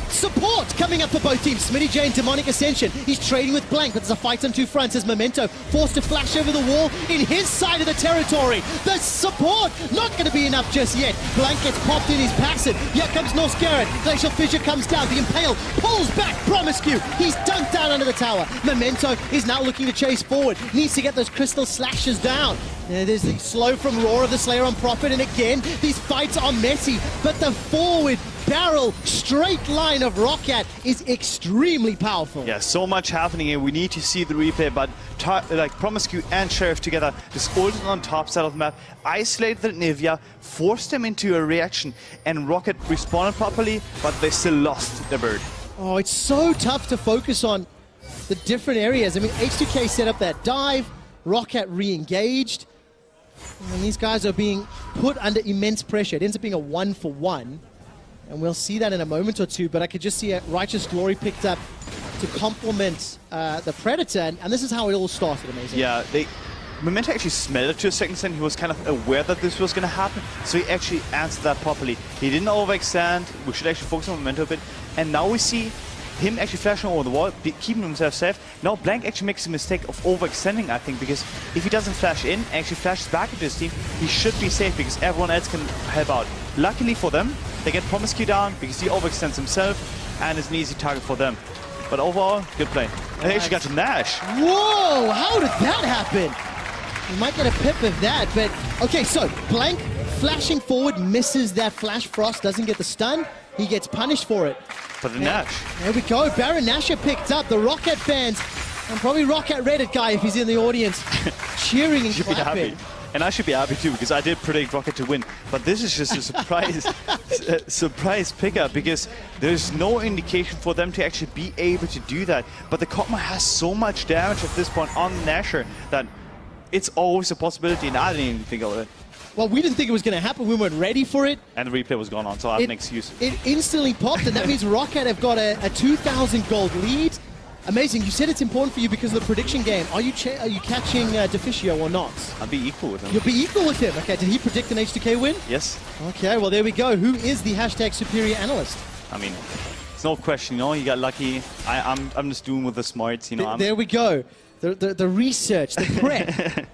support coming up for both teams. Smitty J and Demonic Ascension. He's trading with Blank, but there's a fight on 2 fronts as Memento forced to flash over the wall in his side of the territory. The support not going to be enough just yet. Blank gets popped in his passive. Here comes Norse Garrett. Glacial Fissure comes down. The Impale pulls back Promiscue. He's dunked down under the tower. Memento is now looking to chase forward. Needs to get those crystal slashes down. There's the slow from Roar of the Slayer on Prophet, and again, these fights are messy, but the forward barrel straight line of Roccat is extremely powerful. Yeah, so much happening here. We need to see the replay, but like Promiscue and Sheriff together, just ulted on top side of the map, isolated the Nivea, forced them into a reaction, and Roccat responded properly, but they still lost the bird. Oh, it's so tough to focus on the different areas. I mean, H2K set up that dive, Roccat re-engaged, and these guys are being put under immense pressure. It ends up being a 1-for-1, and we'll see that in a moment or two, but I could just see a Righteous Glory picked up to complement the Predator, and this is how it all started, amazing. Yeah, Memento actually smelled it to a second extent. He was kind of aware that this was going to happen, so he actually answered that properly. He didn't overextend. We should actually focus on Memento a bit, and now we see him actually flashing over the wall, keeping himself safe. Now Blank actually makes a mistake of overextending, I think, because if he doesn't flash in, actually flashes back into his team, he should be safe because everyone else can help out. Luckily for them, they get Promiscue down because he overextends himself and is an easy target for them. But overall, good play. And they actually got to Nash. Whoa, how did that happen? You might get a pip of that, but okay, so Blank flashing forward, misses that flash. Frost doesn't get the stun. He gets punished for it. But the Nash. There we go. Baron Nashor picked up. The Roccat fans, and probably Roccat Reddit guy if he's in the audience, cheering and Should be clapping. happy. And I should be happy too, because I did predict Roccat to win. But this is just a surprise, surprise pickup, because there's no indication for them to actually be able to do that. But the Kog'Maw has so much damage at this point on Nashor that it's always a possibility, and I didn't even think of it. Well, we didn't think it was going to happen. We weren't ready for it. And the replay was gone on, so I have an excuse. It instantly popped, and that means Roccat have got a 2,000 gold lead. Amazing. You said it's important for you because of the prediction game. Are you catching Deficio or not? I'll be equal with him. You'll be equal with him. Okay, did he predict an H2K win? Yes. Okay, well, there we go. Who is the hashtag superior analyst? I mean, it's no question, you know, you got lucky. I'm just doing with the smarts, you know. There we go. The research, the prep.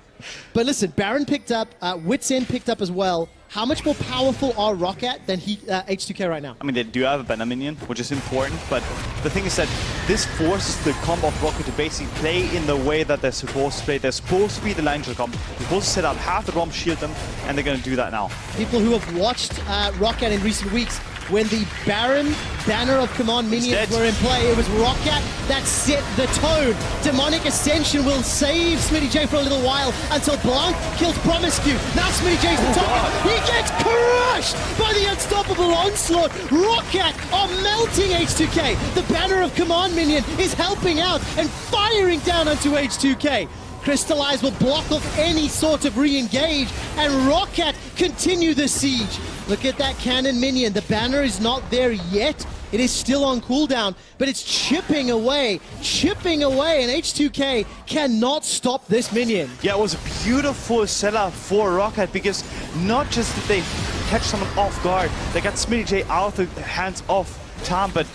But listen, Baron picked up, Wits End picked up as well. How much more powerful are Roccat than H2K right now? I mean, they do have a banner minion, which is important, but the thing is that this forces the comp of Roccat to basically play in the way that they're supposed to play. They're supposed to be the line comp. They're supposed to set up half the ROM, shield them, and they're going to do that now. People who have watched Roccat in recent weeks, when the Baron banner of command minions were in play, it was Roccat that set the tone. Demonic Ascension will save Smitty J for a little while until Blanc kills Promiscue. Now Smitty J's the target. He gets crushed by the unstoppable onslaught. Roccat are melting H2K. The banner of command minion is helping out and firing down onto H2K. Crystallize will block off any sort of re-engage, and Roccat continue the siege. Look at that cannon minion. The banner is not there yet. It is still on cooldown, but it's chipping away, and H2K cannot stop this minion. Yeah, it was a beautiful setup for Roccat, because not just did they catch someone off guard, they got Smitty J out of the hands of Tom, but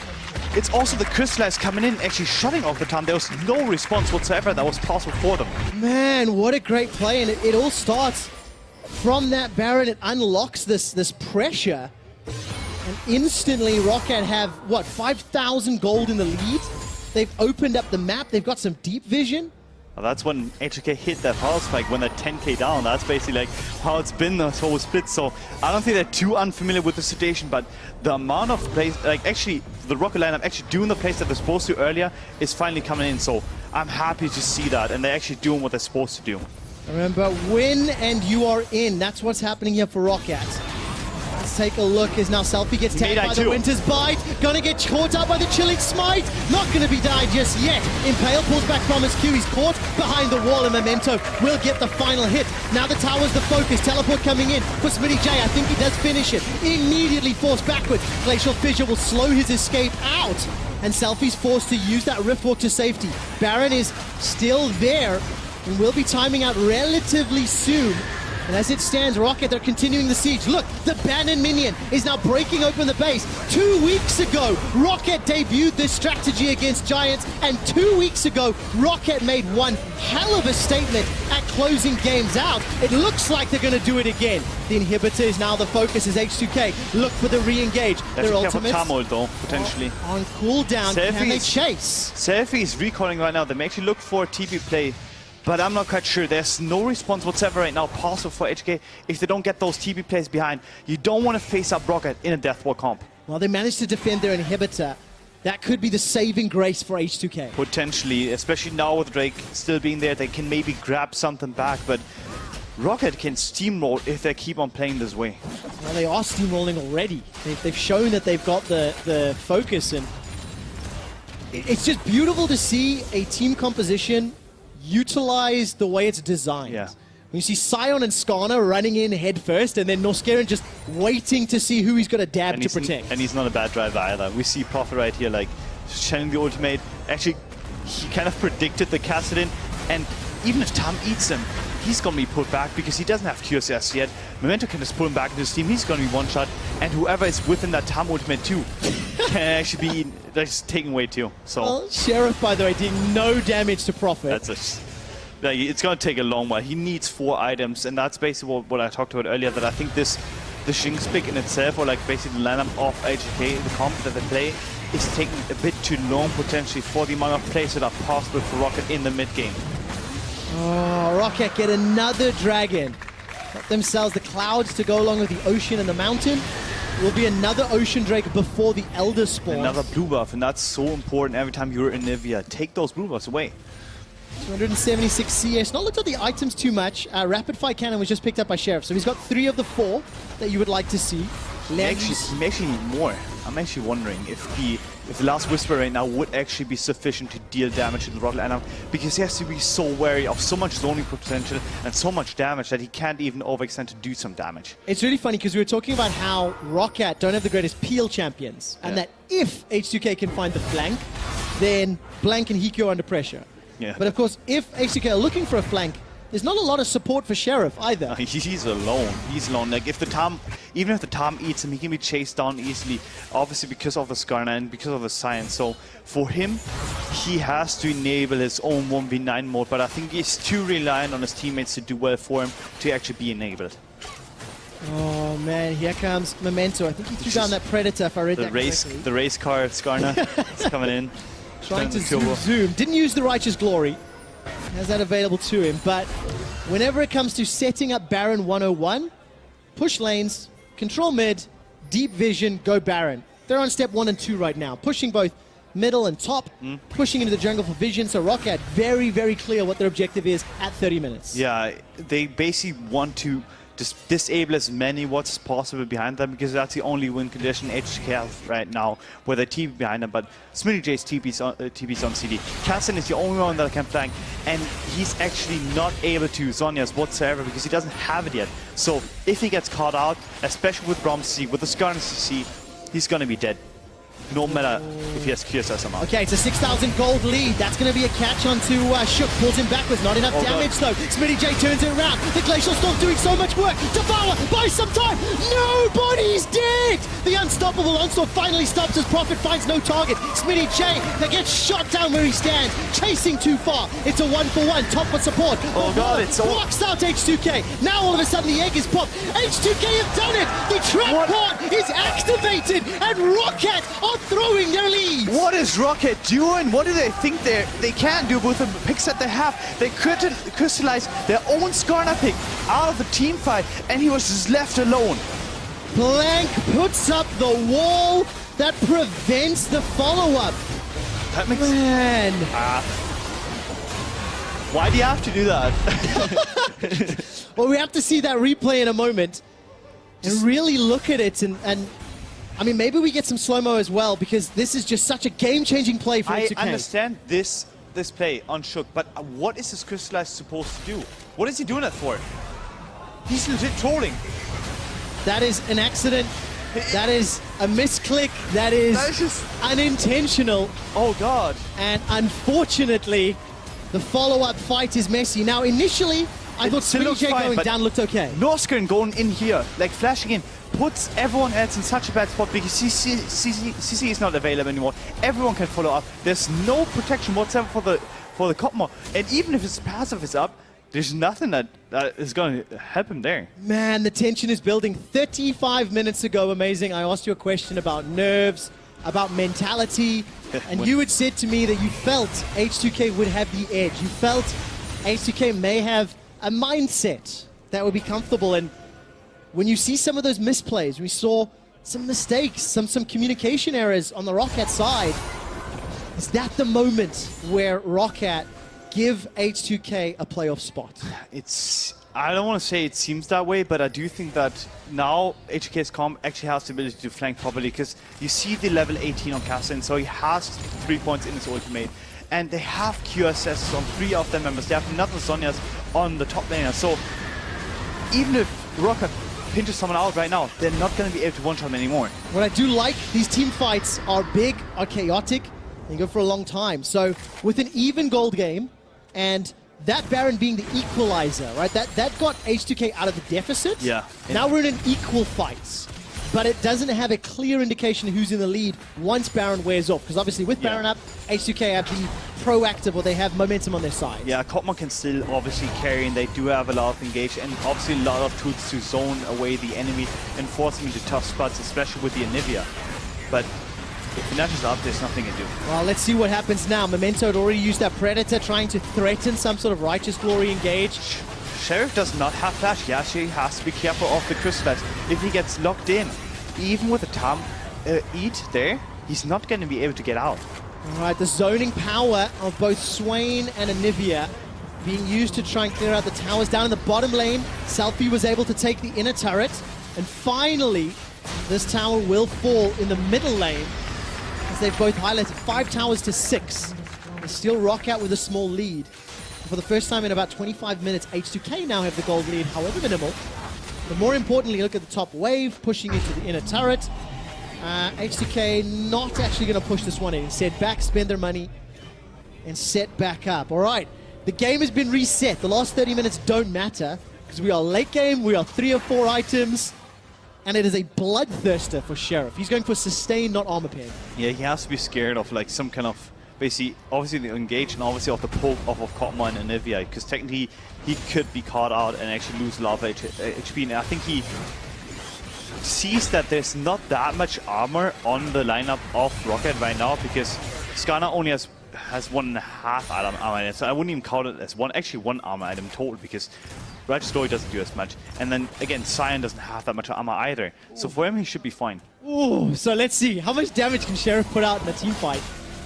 it's also the Crystallize coming in, actually shutting off the Tom. There was no response whatsoever that was possible for them. Man, what a great play, and it all starts from that Baron. It unlocks this pressure, and instantly Roccat have, what, 5,000 gold in the lead? They've opened up the map, they've got some deep vision. Well, that's when H2K hit that power spike when they're 10k down. That's basically like how it's been this whole split. So I don't think they're too unfamiliar with the situation, but the amount of plays, like actually the Rocket lineup actually doing the plays that they're supposed to earlier is finally coming in. So I'm happy to see that, and they're actually doing what they're supposed to do. Remember, win and you are in. That's what's happening here for Roccat. Let's take a look as now Selfie gets tagged by the Winter's Bite. Gonna get caught up by the Chilling Smite. Not gonna be died just yet. Impale pulls back Promiscue. He's caught behind the wall, and Memento will get the final hit. Now the tower's the focus. Teleport coming in for Smitty J. I think he does finish it. Immediately forced backwards. Glacial Fissure will slow his escape out, and Selfie's forced to use that Rift Walk to safety. Baron is still there and will be timing out relatively soon. And as it stands, Roccat, they're continuing the siege. Look, the Bannon minion is now breaking open the base. 2 weeks ago, Roccat debuted this strategy against Giants, and 2 weeks ago, Roccat made one hell of a statement at closing games out. It looks like they're going to do it again. The inhibitor is now the focus as H2K look for the re-engage. Their ultimates though, potentially. On cooldown, can they chase? Selfie is recalling right now. They may actually look for TP play, but I'm not quite sure. There's no response whatsoever right now possible for HK if they don't get those TP plays behind. You don't want to face up Roccat in a Death War comp. Well, they managed to defend their inhibitor. That could be the saving grace for H2K. Potentially, especially now with Drake still being there, they can maybe grab something back, but Roccat can steamroll if they keep on playing this way. Well, they are steamrolling already. They've shown that they've got the focus, and it's just beautiful to see a team composition utilize the way it's designed. Yeah. When you see Sion and Skarner running in head first, and then Norscaran just waiting to see who he's going to dab to protect. And he's not a bad driver either. We see Prophet right here, like, channeling the ultimate. Actually, he kind of predicted the Kassadin, and even if Tom eats him, he's going to be put back because he doesn't have QSS yet. Memento can just pull him back into his team. He's going to be one-shot, and whoever is within that Tom ultimate too can actually be just taken away too. So well, Sheriff, by the way, did no damage to Prophet. That's it. Like, it's going to take a long while. He needs 4 items, and that's basically what I talked about earlier, that I think the Shinx pick in itself, or like basically the lineup of HK, the comp that they play, is taking a bit too long potentially for the amount of plays that are possible for Roccat in the mid game. Oh, Roccat get another dragon. Got themselves the clouds to go along with the ocean and the mountain. Will be another ocean drake before the elder spawns. Another blue buff, and that's so important every time you're in Nivea. Take those blue buffs away. 276 CS. Not looked at the items too much. Rapid fire cannon was just picked up by Sheriff, so he's got 3 of the 4 that you would like to see. We actually need more. I'm actually wondering if the last whisper right now would actually be sufficient to deal damage to the Roccat lineup, because he has to be so wary of so much zoning potential and so much damage that he can't even overextend to do some damage. It's really funny because we were talking about how Roccat don't have the greatest peel champions, and that if H2K can find the flank, then Blank and Hikyo are under pressure. Yeah. But of course, if H2K are looking for a flank, there's not a lot of support for Sheriff either. He's alone. He's alone. Like if the Tom, even if the Tom eats him, he can be chased down easily. Obviously because of the Skarner and because of the science. So for him, he has to enable his own 1v9 mode. But I think he's too reliant on his teammates to do well for him to actually be enabled. Oh man, here comes Memento. I think he threw down that Predator if I read that correctly. The race car Skarner is coming in. Trying to zoom. Didn't use the Righteous Glory. Has that available to him, but whenever it comes to setting up Baron 101, push lanes, control mid, deep vision, go Baron. They're on step 1 and 2 right now, pushing both middle and top, pushing into the jungle for vision. So Roccat, very, very clear what their objective is at 30 minutes. Yeah, they basically want to just disable as many wards as possible behind them, because that's the only win condition HK has right now, where they TP behind them. But Smitty J's TP's on CD. Cassin is the only one that can flank, and he's actually not able to Zhonya's whatsoever because he doesn't have it yet. So if he gets caught out, especially with Brom CC, with the Skarner CC, he's gonna be dead. No matter if he has QSS or not. Okay, it's a 6,000 gold lead. That's going to be a catch onto Shook. Pulls him backwards. Not enough damage though. Smitty J turns it around. The Glacial Storm doing so much work. Devour, buy some time. Nobody's dead. The unstoppable onslaught finally stops as Prophet finds no target. Smitty J that gets shot down where he stands. Chasing too far. It's a 1-for-1. Top for support. Oh god, it's all... blocks out H2K. Now all of a sudden the egg is popped. H2K have done it. The trap pod is activated and Roccat are throwing their lead. What is Roccat doing? What do they think they can do with the picks that they have? They couldn't crystallize their own Skarner pick out of the team fight, and he was just left alone. Blank puts up the wall that prevents the follow-up. That makes Man. Why do you have to do that? Well, we have to see that replay in a moment and really look at it and I mean, maybe we get some slow-mo as well, because this is just such a game-changing play for I H2K. understand this play on Shook, but what is this Crystallized supposed to do? What is he doing that for? He's legit trolling. That is an accident. That is a misclick. That is just unintentional. Oh god. And unfortunately, the follow-up fight is messy. Now, initially, I thought Smitty J going down looked okay. Norskin going in here, like flashing in, puts everyone else in such a bad spot because CC is not available anymore. Everyone can follow up. There's no protection whatsoever for the Copmo. And even if his passive is up, there's nothing that is going to help him there. Man, the tension is building. 35 minutes ago, amazing, I asked you a question about nerves, about mentality, and you had said to me that you felt H2K would have the edge. You felt H2K may have a mindset that would be comfortable, and when you see some of those misplays, we saw some mistakes, some communication errors on the Roccat side. Is that the moment where Roccat give H2K a playoff spot? I don't want to say it seems that way, but I do think that now HK's comp actually has the ability to flank properly, because you see the level 18 on Cassin, so he has 3 points in his ultimate. And they have QSS on 3 of their members. They have another Zhonya's on the top laner. So even if Roccat pinches someone out right now, they're not going to be able to one-shot him anymore. What I do like, these team fights are big, are chaotic, and go for a long time. So with an even gold game, and that Baron being the equalizer, right? That got H2K out of the deficit. Yeah. Now we're in an equal fight. But it doesn't have a clear indication of who's in the lead once Baron wears off. Because obviously with Baron up, H2K have the proactive, or they have momentum on their side. Yeah, Copmo can still obviously carry, and they do have a lot of engage, and obviously a lot of tools to zone away the enemy and force them into tough spots, especially with the Anivia. But If the Nash is up, there's nothing to do. Well, let's see what happens now. Memento had already used that Predator, trying to threaten some sort of Righteous Glory engage. Sheriff does not have flash. He actually has to be careful of the crystals. If he gets locked in, even with the Tam Eat there, he's not going to be able to get out. All right, the zoning power of both Swain and Anivia being used to try and clear out the towers. Down in the bottom lane, Selfie was able to take the inner turret. And finally, this tower will fall in the middle lane, as they've both highlighted 5 towers to 6. They still Roccat with a small lead. For the first time in about 25 minutes, H2K now have the gold lead, however minimal. But more importantly, look at the top wave, pushing into the inner turret. H2K not actually going to push this one in. Instead, back, spend their money, and set back up. All right, the game has been reset. The last 30 minutes don't matter, because we are late game, we are 3 or 4 items, and it is a bloodthirster for Sheriff. He's going for sustain, not armor pen. Yeah, he has to be scared of like some kind of, basically, obviously the engage and obviously of the poke off of Kotma and Anivia, because technically he could be caught out and actually lose a lot of HP. And I think he sees that there's not that much armor on the lineup of Roccat right now, because Skarner only has 1.5 armor item, so I wouldn't even count it as one armor item total, because Righteous Glory doesn't do as much. And then again, Cyan doesn't have that much armor either. So for him, he should be fine. Ooh, so let's see. How much damage can Sheriff put out in a team fight?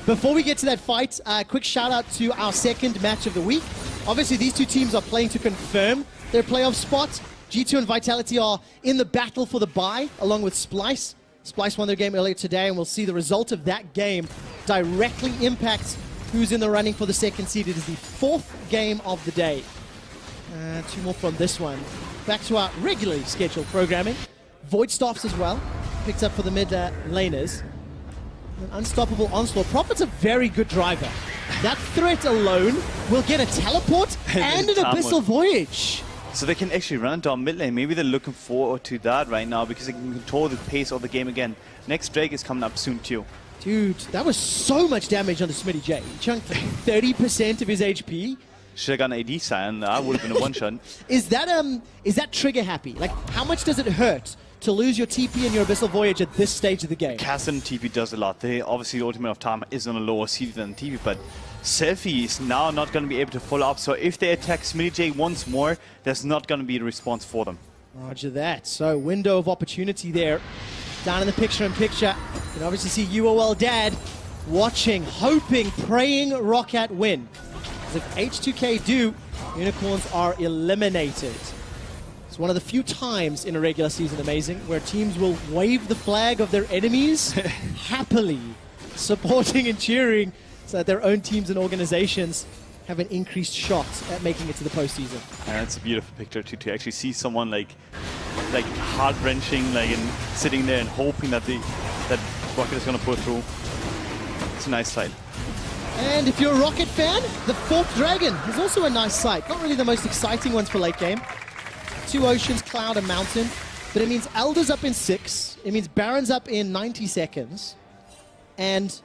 Before we get to that fight, quick shout out to our second match of the week. Obviously, these two teams are playing to confirm their playoff spot. G2 and Vitality are in the battle for the bye, along with Splice. Splice won their game earlier today, and we'll see the result of that game directly impacts who's in the running for the second seed. It is the 4th game of the day. 2 more from this one. Back to our regularly scheduled programming. Void Staffs as well, picked up for the mid laners. An unstoppable onslaught. Prophet's a very good driver. That threat alone will get a teleport and an abyssal voyage. So they can actually run down mid lane. Maybe they're looking forward to that right now, because they can control the pace of the game again. Next Drake is coming up soon too. Dude, that was so much damage on the Smitty J. He chunked 30% of his HP. Should have gotten an AD sign. That would have been a one-shot. Is that trigger happy? Like, how much does it hurt to lose your TP and your Abyssal Voyage at this stage of the game? Cass and TP does a lot. Obviously, the Ultimate of Time is on a lower CD than TP, but Selfie is now not going to be able to follow up. So if they attack Smitty J once more, there's not going to be a response for them. Roger that. So window of opportunity there. Down in the picture-in-picture, you can obviously see UOL Dad watching, hoping, praying Roccat win. Because if H2K do, Unicorns are eliminated. It's one of the few times in a regular season, amazing, where teams will wave the flag of their enemies happily, supporting and cheering so that their own teams and organizations have an increased shot at making it to the postseason. And that's a beautiful picture too, to actually see someone like heart-wrenching, and sitting there and hoping that Roccat is going to pull through. It's a nice sight. And if you're a Roccat fan, the 4th Dragon is also a nice sight. Not really the most exciting ones for late game. 2 Oceans, Cloud, and Mountain. But it means Elder's up in 6. It means Baron's up in 90 seconds. And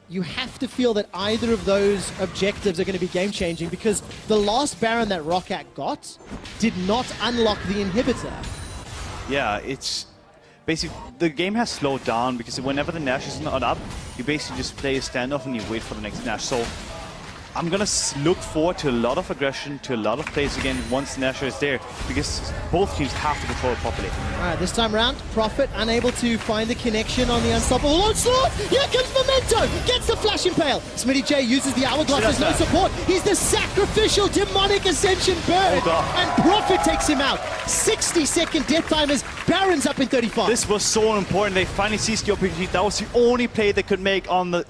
you have to feel that either of those objectives are going to be game-changing, because the last Baron that Roccat got did not unlock the inhibitor. Yeah, it's basically the game has slowed down, because whenever the Nash is not up, you basically just play a standoff and you wait for the next Nash. So I'm gonna look forward to a lot of aggression, to a lot of plays again once Nash is there, because both teams have to control it properly. All right, this time round, Prophet unable to find the connection on the unstoppable onslaught. Here comes Memento, gets the flash impale. Smitty J uses the hourglass, there's no support. He's the sacrificial demonic ascension bird, and Prophet takes him out. 60-second death timers. Baron's up in 35. This was so important. They finally seized the opportunity. That was the only play they could make on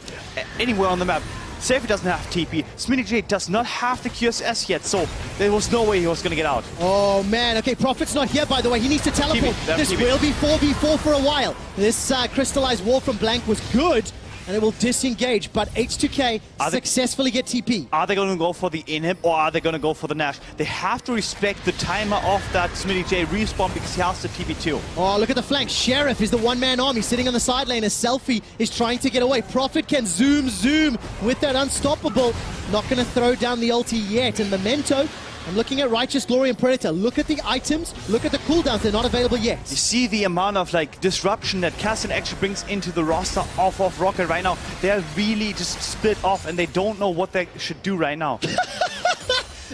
anywhere on the map. Selfie doesn't have TP. Smitty J does not have the QSS yet, so there was no way he was going to get out. Oh man, okay, Prophet's not here, by the way. He needs to teleport. This will be 4v4 for a while. This crystallized wall from Blank was good, and it will disengage, but H2K successfully get TP. Are they going to go for the inhib, or are they going to go for the Nash? They have to respect the timer of that Smitty J respawn, because he has the TP too. Oh, look at the flank. Sheriff is the one-man army sitting on the side lane as Selfie is trying to get away. Prophet can zoom with that unstoppable. Not going to throw down the ulti yet, and Memento I'm looking at Righteous Glory and Predator. Look at the items, look at the cooldowns, they're not available yet. You see the amount of like disruption that Cassian actually brings into the roster of Roccat right now. They're really just split off and they don't know what they should do right now.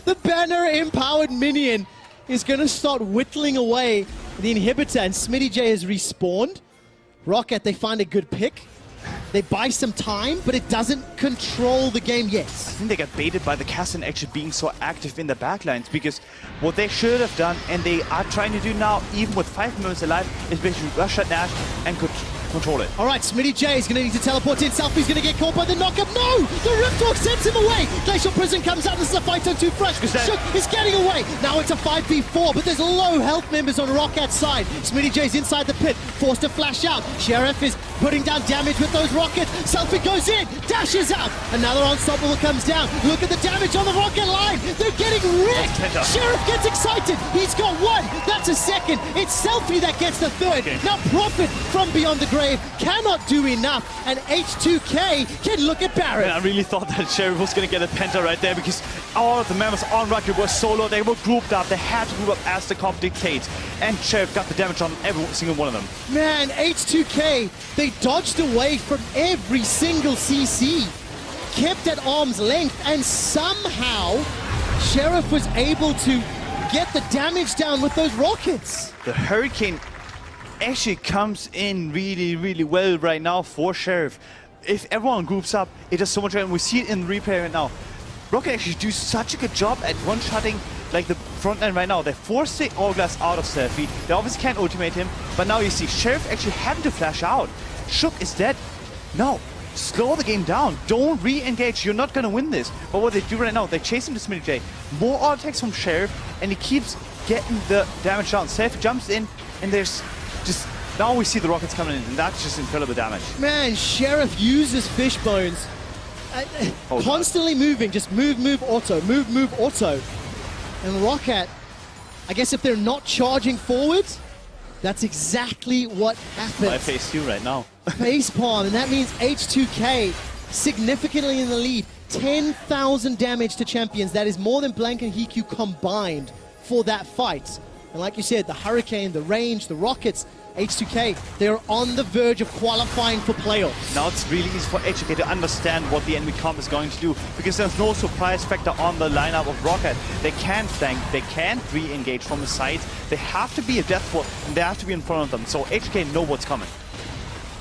The banner-empowered minion is going to start whittling away the inhibitor, and Smitty J has respawned. Roccat, they find a good pick. They buy some time, but it doesn't control the game yet. I think they got baited by the Cassian actually being so active in the backlines, because what they should have done, and they are trying to do now, even with 5 minutes alive, is basically rush at Nash and control it. All right, Smitty J is going to need to teleport in. Selfie's going to get caught by the knockup. No! The Rift Walk sends him away. Glacial Prison comes out. This is a fight on 2 fresh. Shook is getting away. Now it's a 5v4, but there's low health members on Rockat's side. Smitty J's inside the pit, forced to flash out. Sheriff is putting down damage with those rockets. Selfie goes in, dashes out. Another Unstoppable comes down. Look at the damage on the rocket line. They're getting wrecked. Sheriff gets excited. He's got 1. That's a 2nd. It's Selfie that gets the 3rd. Okay. Now Prophet from Beyond the Grave cannot do enough, and H2K can look at Barrett. I really thought that Sheriff was going to get a penta right there, because all of the members on Roccat were solo. They were grouped up. They had to group up as the comp dictates, and Sheriff got the damage on every single one of them. Man, H2K, they dodged away from every single CC, kept at arm's length, and somehow Sheriff was able to get the damage down with those rockets. The Hurricane actually comes in really, really well right now for Sheriff. If everyone groups up, it does so much better, and we see it in the replay right now. Roccat actually do such a good job at one-shotting like the front line right now. They force the Hourglass out of Selfie. They obviously can't ultimate him, but now you see Sheriff actually having to flash out. Shook is dead. No, slow the game down. Don't re-engage. You're not going to win this. But what they do right now, they chase him to Smitty J. More auto attacks from Sheriff, and he keeps getting the damage down. Selfie jumps in, and there's just... Now we see the rockets coming in, and that's just incredible damage. Man, Sheriff uses fish bones. Constantly moving, just move, auto, move, auto. And Roccat, I guess if they're not charging forwards, that's exactly what happens. I face you right now. Facepalm, and that means H2K significantly in the lead. 10,000 damage to champions. That is more than Blank and Hiku combined for that fight. And like you said, the Hurricane, the range, the rockets, H2K, they're on the verge of qualifying for playoffs. Now it's really easy for H2K to understand what the enemy comp is going to do, because there's no surprise factor on the lineup of Roccat. They can't flank, they can't re-engage from the sides. They have to be a death ball, and they have to be in front of them. So H2K know what's coming.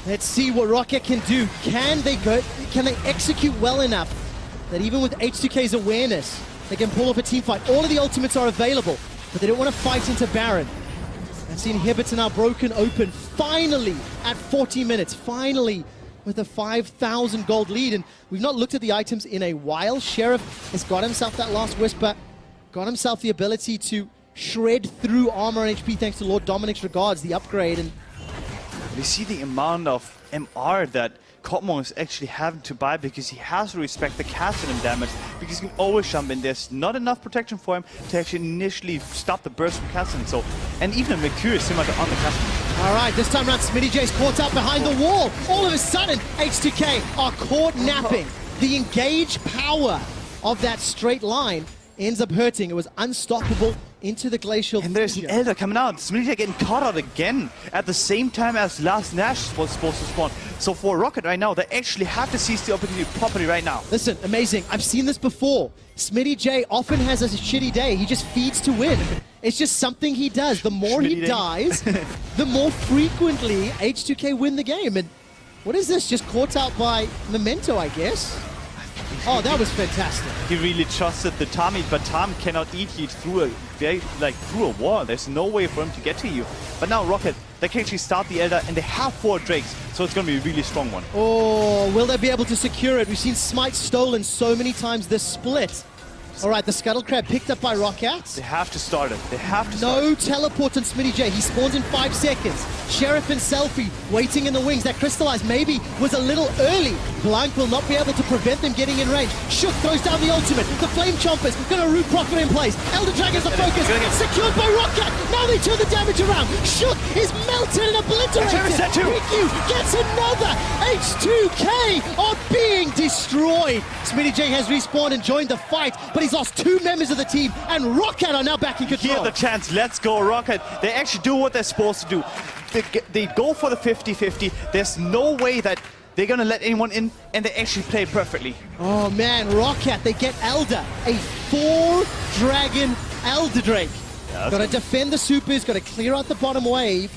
Let's see what Roccat can do. Can they execute well enough that even with H2K's awareness, they can pull off a team fight? All of the ultimates are available, but they don't want to fight into Baron. That's the inhibitor now broken open, finally at 40 minutes, finally with a 5,000 gold lead. And we've not looked at the items in a while. Sheriff has got himself that last whisper, got himself the ability to shred through armor and HP thanks to Lord Dominic's regards, the upgrade. And we see the amount of MR that Cotmon is actually having to buy, because he has to respect the Cassian damage, because he can always jump in. There's not enough protection for him to actually initially stop the burst from Cassian. So, and even a Mercury is similar on the Cassian. All right, this time around, Smitty J's caught up behind the wall. All of a sudden, H2K are caught napping. The engage power of that straight line ends up hurting. It was unstoppable into the Glacial. And there's an Elder coming out. Smitty J getting caught out again at the same time as last Nash was supposed to spawn. So for Roccat right now, they actually have to seize the opportunity properly right now. Listen, amazing. I've seen this before. Smitty J often has a shitty day. He just feeds to win. It's just something he does. The more he dies, the more frequently H2K win the game. And what is this? Just caught out by Memento, I guess. Oh, that was fantastic. He really trusted the Tommy, but Tom cannot eat you through a wall. There's no way for him to get to you. But now Roccat, they can actually start the Elder, and they have 4 Drakes, so it's going to be a really strong one. Oh, will they be able to secure it? We've seen Smite stolen so many times this split. All right, the Scuttle Crab picked up by Roccat. They have to start it. They have to start No teleport on Smitty J. He spawns in 5 seconds. Sheriff and Selfie waiting in the wings. That Crystallize maybe was a little early. Blank will not be able to prevent them getting in range. Shook throws down the ultimate. The Flame Chompers going to root Prophet in place. Elder Dragon's the focus. Secured by Roccat. Now they turn the damage around. Shook is melted and obliterated. Riku gets another. H2K are being destroyed. Smitty J has respawned and joined the fight, but but he's lost 2 members of the team, and Roccat are now back in control. Here the chance, let's go Roccat. They actually do what they're supposed to do. They go for the 50-50. There's no way that they're gonna let anyone in, and they actually play it perfectly. Oh man, Roccat, they get Elder, a 4-dragon Elder Drake. Yeah, got to defend the supers, got to clear out the bottom wave,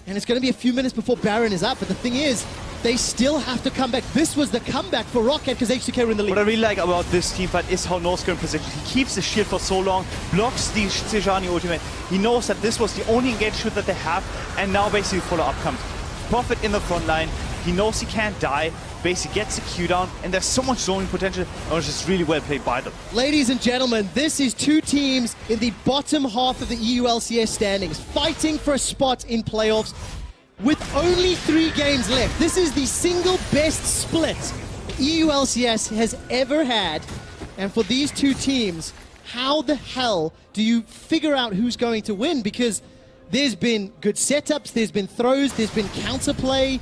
and it's going to be a few minutes before Baron is up, but the thing is, they still have to come back. This was the comeback for Roccat because H2K were in the lead. What I really like about this team fight is how Nosker in position. He keeps the shield for so long, blocks the Sejuani ultimate. He knows that this was the only engagement that they have, and now basically follow-up comes. Prophet in the front line. He knows he can't die, basically gets the Q down, and there's so much zoning potential, and it's just really well played by them. Ladies and gentlemen, this is 2 teams in the bottom half of the EU LCS standings, fighting for a spot in playoffs with only 3 games left. This is the single best split the EU LCS has ever had, and for these 2 teams, how the hell do you figure out who's going to win? Because there's been good setups, there's been throws, there's been counterplay,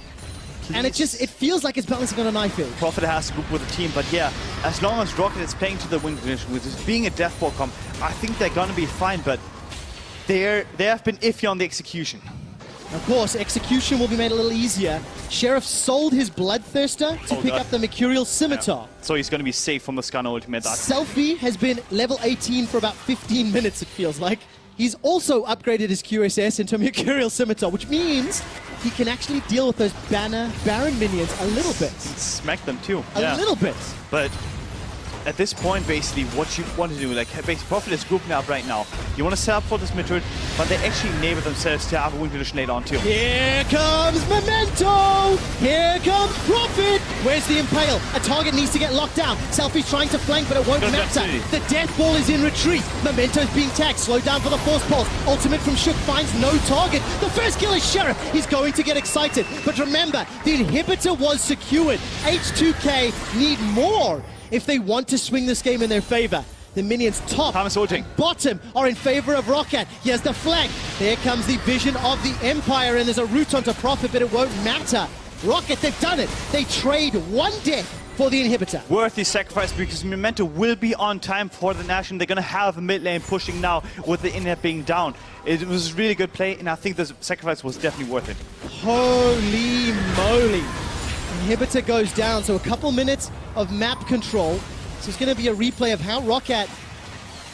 and it feels like it's balancing on a knife edge. Prophet has to group with the team, but yeah, as long as Roccat is playing to the win condition, with this being a death ball comp, I think they're gonna be fine, but they have been iffy on the execution. Of course, execution will be made a little easier. Sheriff sold his Bloodthirster to pick up the Mercurial Scimitar. Yeah. So he's gonna be safe from the Scanner ultimate. Selfie has been level 18 for about 15 minutes, it feels like. He's also upgraded his QSS into a Mercurial Scimitar, which means he can actually deal with those Baron minions a little bit. Smack them too. A little bit. But at this point, basically, what you want to do, like, basically, Prophet is grouping up right now. You want to set up for this mid-turret, but they actually enable themselves to have a win condition later on too. Here comes Memento! Here comes Prophet! Where's the Impale? A target needs to get locked down. Selfie's trying to flank, but it won't matter. The Death Ball is in retreat. Memento's being tagged. Slow down for the Force Pulse. Ultimate from Shook finds no target. The first kill is Sheriff. He's going to get excited. But remember, the inhibitor was secured. H2K need more if they want to swing this game in their favor. The minions top and bottom are in favor of Roccat. Here's the flank. There comes the vision of the Empire, and there's a route onto Prophet, but it won't matter. Roccat, they've done it. They trade 1 death for the inhibitor. Worthy sacrifice because Memento will be on time for the Nash, and they're going to have a mid lane pushing now with the inhib being down. It was a really good play, and I think the sacrifice was definitely worth it. Holy moly. Inhibitor goes down, so a couple minutes of map control. So it's going to be a replay of how Roccat,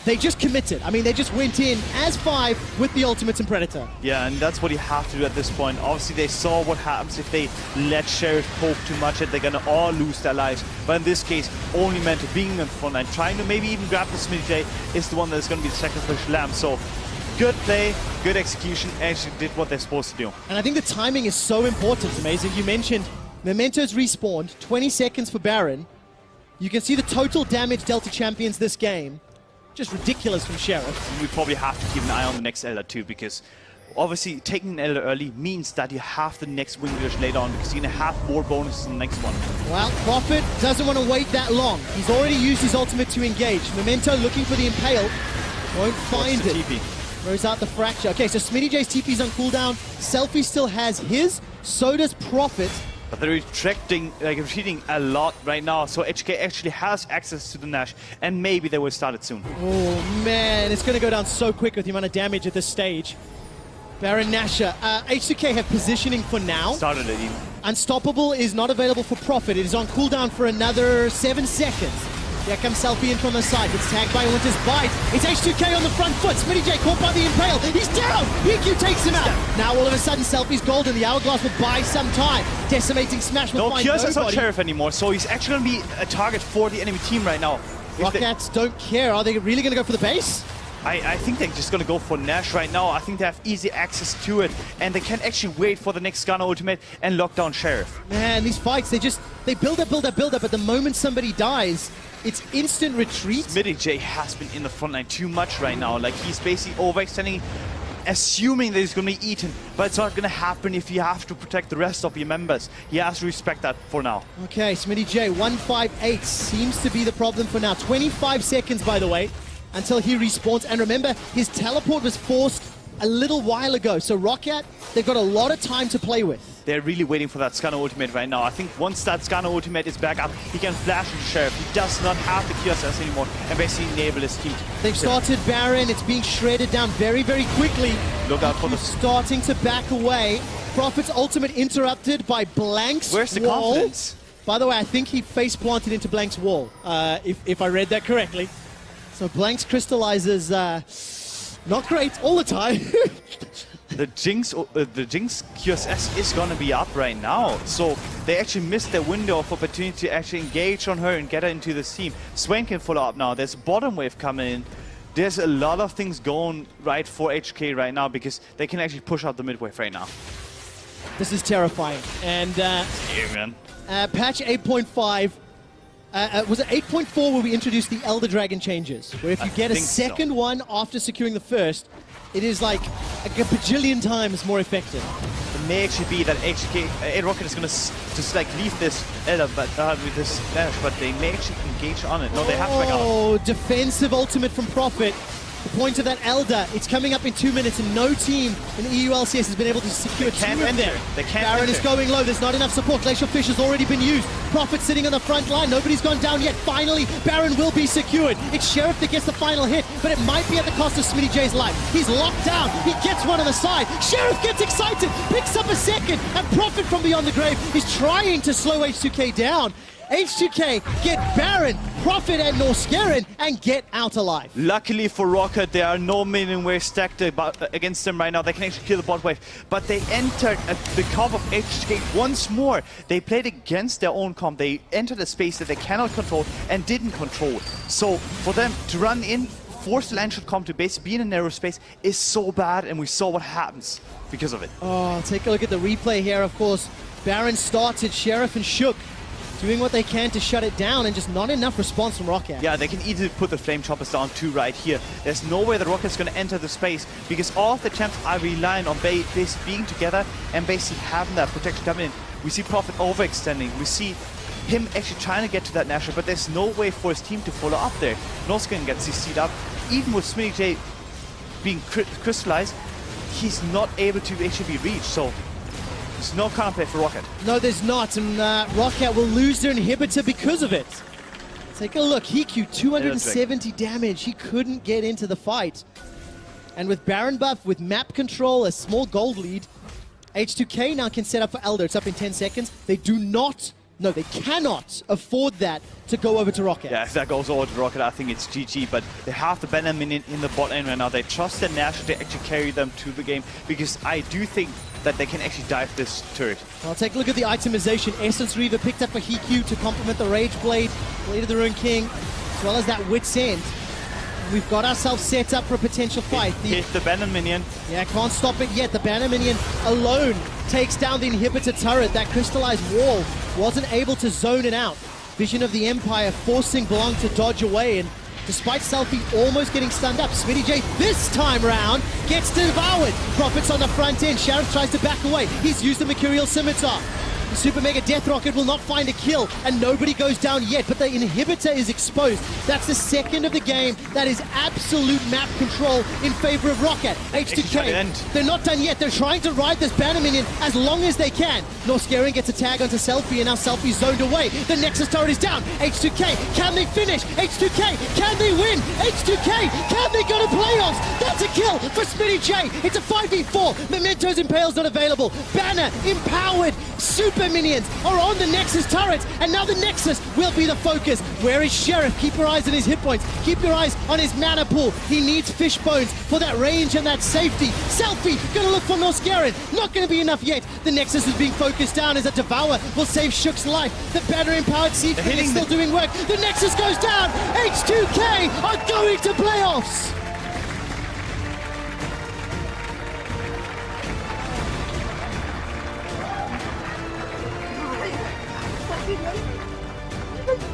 they just committed. I mean, they just went in as 5 with the Ultimates and Predator. Yeah, and that's what you have to do at this point. Obviously, they saw what happens if they let Sheriff poke too much, and they're going to all lose their lives. But in this case, only Memento being in the front line, trying to maybe even grab the Smitty J is the one that's going to be the sacrificial lamb. So good play, good execution, actually did what they're supposed to do. And I think the timing is so important, Amazing. You mentioned Memento's respawned, 20 seconds for Baron. You can see the total damage dealt to champions this game. Just ridiculous from Sheriff. We probably have to keep an eye on the next Elder too, because obviously taking an Elder early means that you have the next win condition later on, because you're going to have more bonuses in the next one. Well, Prophet doesn't want to wait that long. He's already used his ultimate to engage. Memento looking for the Impale. Won't find it. TP. Throws out the Fracture. Okay, so Smitty J's TP's on cooldown. Selfie still has his. So does Prophet. But they're retreating a lot right now, so HK actually has access to the Nash, and maybe they will start it soon. Oh man, it's going to go down so quick with the amount of damage at this stage. Baron Nashor. H2K have positioning for now. Started it even. Unstoppable is not available for Prophet. It is on cooldown for another 7 seconds. Here comes Selfie in from the side. Gets tagged by Winter's Bite. It's H2K on the front foot. Smitty J caught by the Impale. He's down! EQ takes him out. Now all of a sudden Selfie's golden. The Hourglass will buy some time. Decimating Smash will find nobody. No, Kyo's not Sheriff anymore, so he's actually going to be a target for the enemy team right now. Rockats don't care. Are they really going to go for the base? I think they're just going to go for Nash right now. I think they have easy access to it, and they can actually wait for the next Gunner ultimate and lock down Sheriff. Man, these fights, they build up, but the moment somebody dies, it's instant retreat. Smitty J has been in the front line too much right now. Like, he's basically overextending, assuming that he's going to be eaten, but it's not going to happen if you have to protect the rest of your members. He has to respect that for now. Okay, Smitty J, 158 seems to be the problem for now. 25 seconds, by the way, until he respawns. And remember, his teleport was forced a little while ago, so Roccat, they've got a lot of time to play with. They're really waiting for that Scanner ultimate right now. I think once that Scanner ultimate is back up, he can flash into Sheriff. He does not have the QSS anymore and basically enable his team. They've started Baron. It's being shredded down very, very quickly. Look out for the... Starting to back away. Prophet's ultimate interrupted by Blank's Where's the wall. confidence? By the way, I think he face planted into Blank's wall, if I read that correctly. So Blank's crystallizers, not great all the time. The Jinx QSS is gonna be up right now, so they actually missed their window of opportunity to actually engage on her and get her into the team. Swain can follow up now. There's a bottom wave coming in. There's a lot of things going right for HK right now because they can actually push out the mid wave right now. This is terrifying. And Yeah, man. patch 8.5. Was it 8.4 where we introduced the Elder Dragon changes? Where if you get a second one after securing the first, it is like a bajillion times more effective. It may actually be that HK, Roccat is going to just like leave this Elder with this dash, but they may actually engage on it. No, they have to back out. Oh, defensive ultimate from Prophet. The point of that Elder, it's coming up in 2 minutes, and no team in EU LCS has been able to secure two of them. They can't Baron enter. is going low, there's not enough support. Glacial Fish has already been used. Prophet sitting on the front line, nobody's gone down yet. Finally, Baron will be secured. It's Sheriff that gets the final hit, but it might be at the cost of Smitty J's life. He's locked down, he gets one on the side. Sheriff gets excited, picks up a second, and Prophet from beyond the grave is trying to slow H2K down. H2K get Baron, Prophet, and Norscarin and get out alive. Luckily for Roccat, there are no minion waves stacked against them right now. They can actually kill the bot wave. But they entered the comp of H2K once more. They played against their own comp. They entered a space that they cannot control and didn't control. So for them to run in, force the land-shot comp to basically be in a narrow space is so bad, and we saw what happens because of it. Oh, take a look at the replay here, of course. Baron started, Sheriff and Shook doing what they can to shut it down, and just not enough response from Roccat. Yeah, they can easily put the flame choppers down too right here. There's no way that Rocket's going to enter the space because all of the champs are relying on base being together and basically having that protection coming in. We see Prophet overextending. We see him actually trying to get to that Nashor, but there's no way for his team to follow up there. Norscarin gets CC'd up. Even with Smitty J being crystallized, he's not able to actually be reached. So there's no counterplay for Roccat. No, there's not, and Roccat will lose their inhibitor because of it. Take a look, Hiku, 270 damage. He couldn't get into the fight. And with Baron buff, with map control, a small gold lead, H2K now can set up for Elder. It's up in 10 seconds. They do not, no, they cannot afford that to go over to Roccat. Yeah, if that goes over to Roccat, I think it's GG, but they have the banner minion in the bot lane right now. They trust their Nashor to actually carry them to the game because I do think that they can actually dive this turret. I'll take a look at the itemization. Essence Reaver picked up for Hiku to complement the Rage Blade, Blade of the Ruined King, as well as that Wit's End. We've got ourselves set up for a potential fight. Hit the banner minion. Yeah, can't stop it yet. The banner minion alone takes down the inhibitor turret. That crystallized wall wasn't able to zone it out. Vision of the Empire forcing Blanc to dodge away, and despite Selfie almost getting stunned up, Smitty J this time round gets devoured. Prophet's on the front end. Sheriff tries to back away. He's used the Mercurial Scimitar. The Super Mega Death Rocket will not find a kill, and nobody goes down yet, but the inhibitor is exposed. That's the second of the game. That is absolute map control in favor of Roccat. H2K, they're not done yet. They're trying to ride this banner minion as long as they can. Norscarin gets a tag onto Selfie, and now Selfie's zoned away. The Nexus turret is down. H2K, can they finish? H2K, can they win? H2K, can they go to playoffs? That's a kill for Smitty J. It's a 5v4. Mementos Impale's not available. Banner empowered. Super minions are on the Nexus turret, and now the Nexus will be the focus. Where is Sheriff? Keep your eyes on his hit points. Keep your eyes on his mana pool. He needs fish bones for that range and that safety. Selfie gonna look for Norscarin. Not gonna be enough yet. The Nexus is being focused down as a Devour will save Shook's life. The battery empowered Seed is still doing work. The Nexus goes down. H2K are going to playoffs.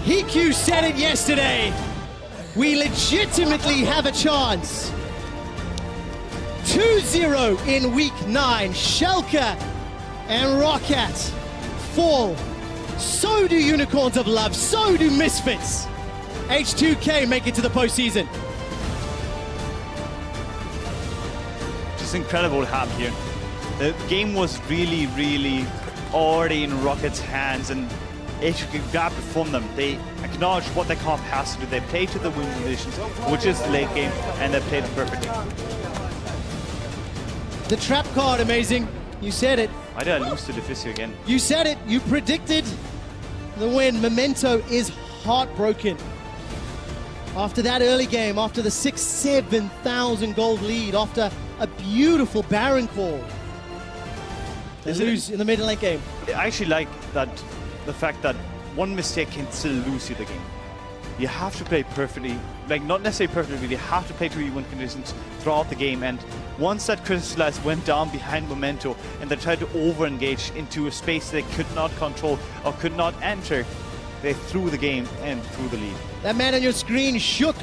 Hiku said it yesterday. We legitimately have a chance. 2-0 in week 9. Schalke and Roccat fall. So do Unicorns of Love. So do Misfits. H2K make it to the postseason. Just incredible to have here. The game was really already in Rocket's hands, and HQK grabbed it from them. They acknowledged what their comp has to do. They played to the win conditions, which is the late game, and they played it perfectly. The trap card, amazing. You said it. Why did I lose to Diffusio again? You said it. You predicted the win. Memento is heartbroken. After that early game, after the 7,000 gold lead, after a beautiful Baron call, they lose in the middle lane game. I actually like that the fact that one mistake can still lose you the game. You have to play perfectly, like not necessarily perfectly, but you have to play to your win conditions throughout the game. And once that Crystallize went down behind Memento and they tried to over-engage into a space they could not control or could not enter, they threw the game and threw the lead. That man on your screen shook.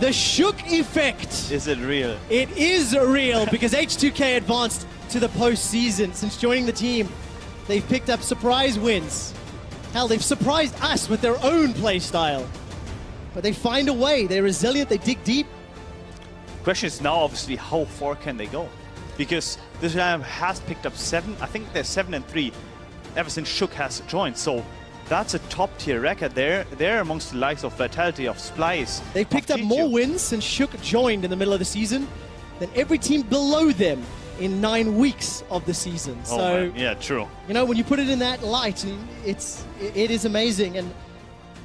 The shook effect. Is it real? It is real because H2K advanced to the postseason. Since joining the team, they've picked up surprise wins. Hell, they've surprised us with their own play style. But they find a way. They're resilient. They dig deep. The question is now, obviously, how far can they go? Because this round has picked up 7. I think they're 7-3 ever since Shook has joined. So that's a top-tier record. They're amongst the likes of Vitality, of Splice. They've picked up more wins since Shook joined in the middle of the season than every team below them in 9 weeks of the season. Oh, so, man. Yeah, true. you know, when you put it in that light, it is amazing. And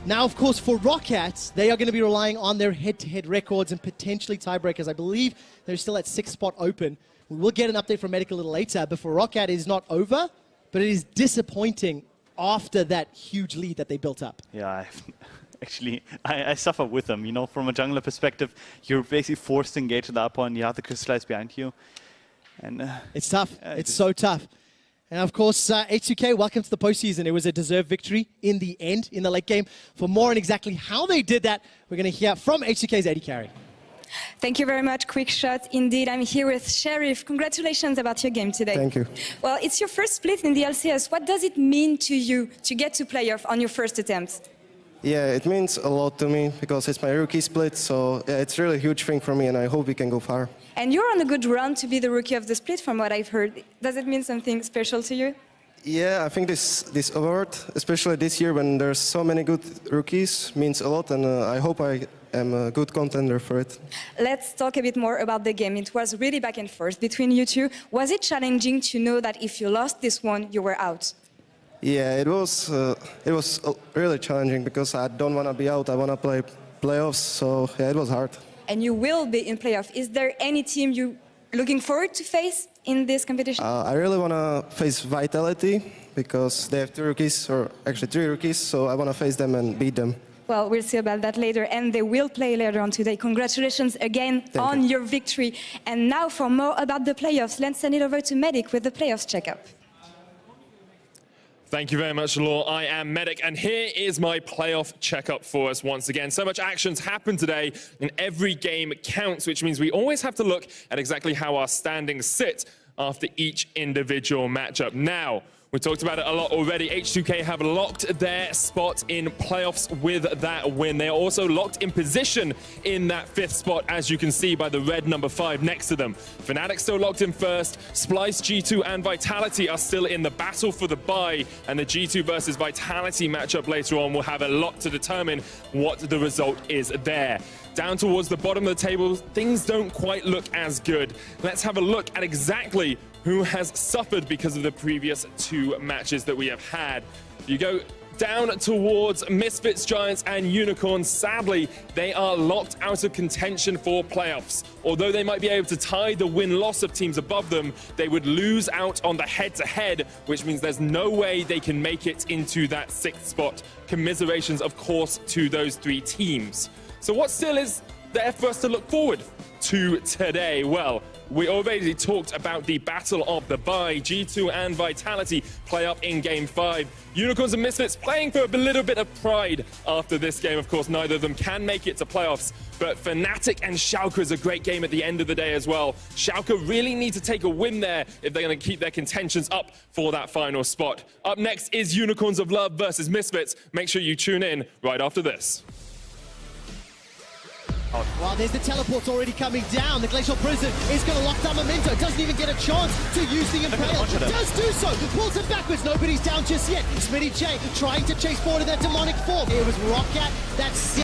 now, of course, for Roccat, they are going to be relying on their head-to-head records and potentially tiebreakers. I believe they're still at 6th spot open. We will get an update from Medic a little later, but for Roccat, it is not over, but it is disappointing after that huge lead that they built up. Yeah, I suffer with them. You know, from a jungler perspective, you're basically forced to engage at that point. You have the Crystallize behind you. And it's tough. It's so tough. And of course, H2K, welcome to the postseason. It was a deserved victory in the end, in the late game. For more on exactly how they did that, we're going to hear from H2K's AD Carry. Thank you very much, Quick Shot. Indeed, I'm here with Sheriff. Congratulations about your game today. Thank you. Well, it's your first split in the LCS. What does it mean to you to get to playoff on your first attempt? Yeah, it means a lot to me because it's my rookie split, so yeah, it's really a huge thing for me and I hope we can go far. And you're on a good run to be the rookie of the split from what I've heard. Does it mean something special to you? Yeah, I think this award, especially this year when there's so many good rookies, means a lot and I hope I am a good contender for it. Let's talk a bit more about the game. It was really back and forth between you two. Was it challenging to know that if you lost this one, you were out? Yeah, it was really challenging because I don't want to be out, I want to play playoffs, so yeah, it was hard. And you will be in playoff. Is there any team you're looking forward to face in this competition? I really want to face Vitality because they have 2 rookies, or actually 3 rookies, so I want to face them and beat them. Well, we'll see about that later, and they will play later on today. Congratulations again on your victory. And now for more about the playoffs, let's send it over to Medic with the playoffs checkup. Thank you very much, Laure. I am Medic, and here is my playoff checkup for us once again. So much action's happened today, and every game counts, which means we always have to look at exactly how our standings sit after each individual matchup. Now, we talked about it a lot already. H2K have locked their spot in playoffs with that win. They are also locked in position in that 5th spot, as you can see by the red number 5 next to them. Fnatic still locked in 1st. Splice, G2, and Vitality are still in the battle for the bye. And the G2 versus Vitality matchup later on will have a lot to determine what the result is there. Down towards the bottom of the table, things don't quite look as good. Let's have a look at exactly who has suffered because of the previous 2 matches that we have had. You go down towards Misfits, Giants, and Unicorns. Sadly, they are locked out of contention for playoffs. Although they might be able to tie the win-loss of teams above them, they would lose out on the head-to-head, which means there's no way they can make it into that 6th spot. Commiserations, of course, to those 3 teams. So what still is there for us to look forward to today? Well, we already talked about the battle of the bye. G2 and Vitality play up in Game 5. Unicorns and Misfits playing for a little bit of pride after this game. Of course, neither of them can make it to playoffs. But Fnatic and Schalke is a great game at the end of the day as well. Schalke really need to take a win there if they're going to keep their contentions up for that final spot. Up next is Unicorns of Love versus Misfits. Make sure you tune in right after this. Well, there's the teleports already coming down. The Glacial Prison is going to lock down Memento. Doesn't even get a chance to use the Impale. Does do so. Pulls it backwards. Nobody's down just yet. Smitty J trying to chase forward in that demonic form. It was Roccat. That's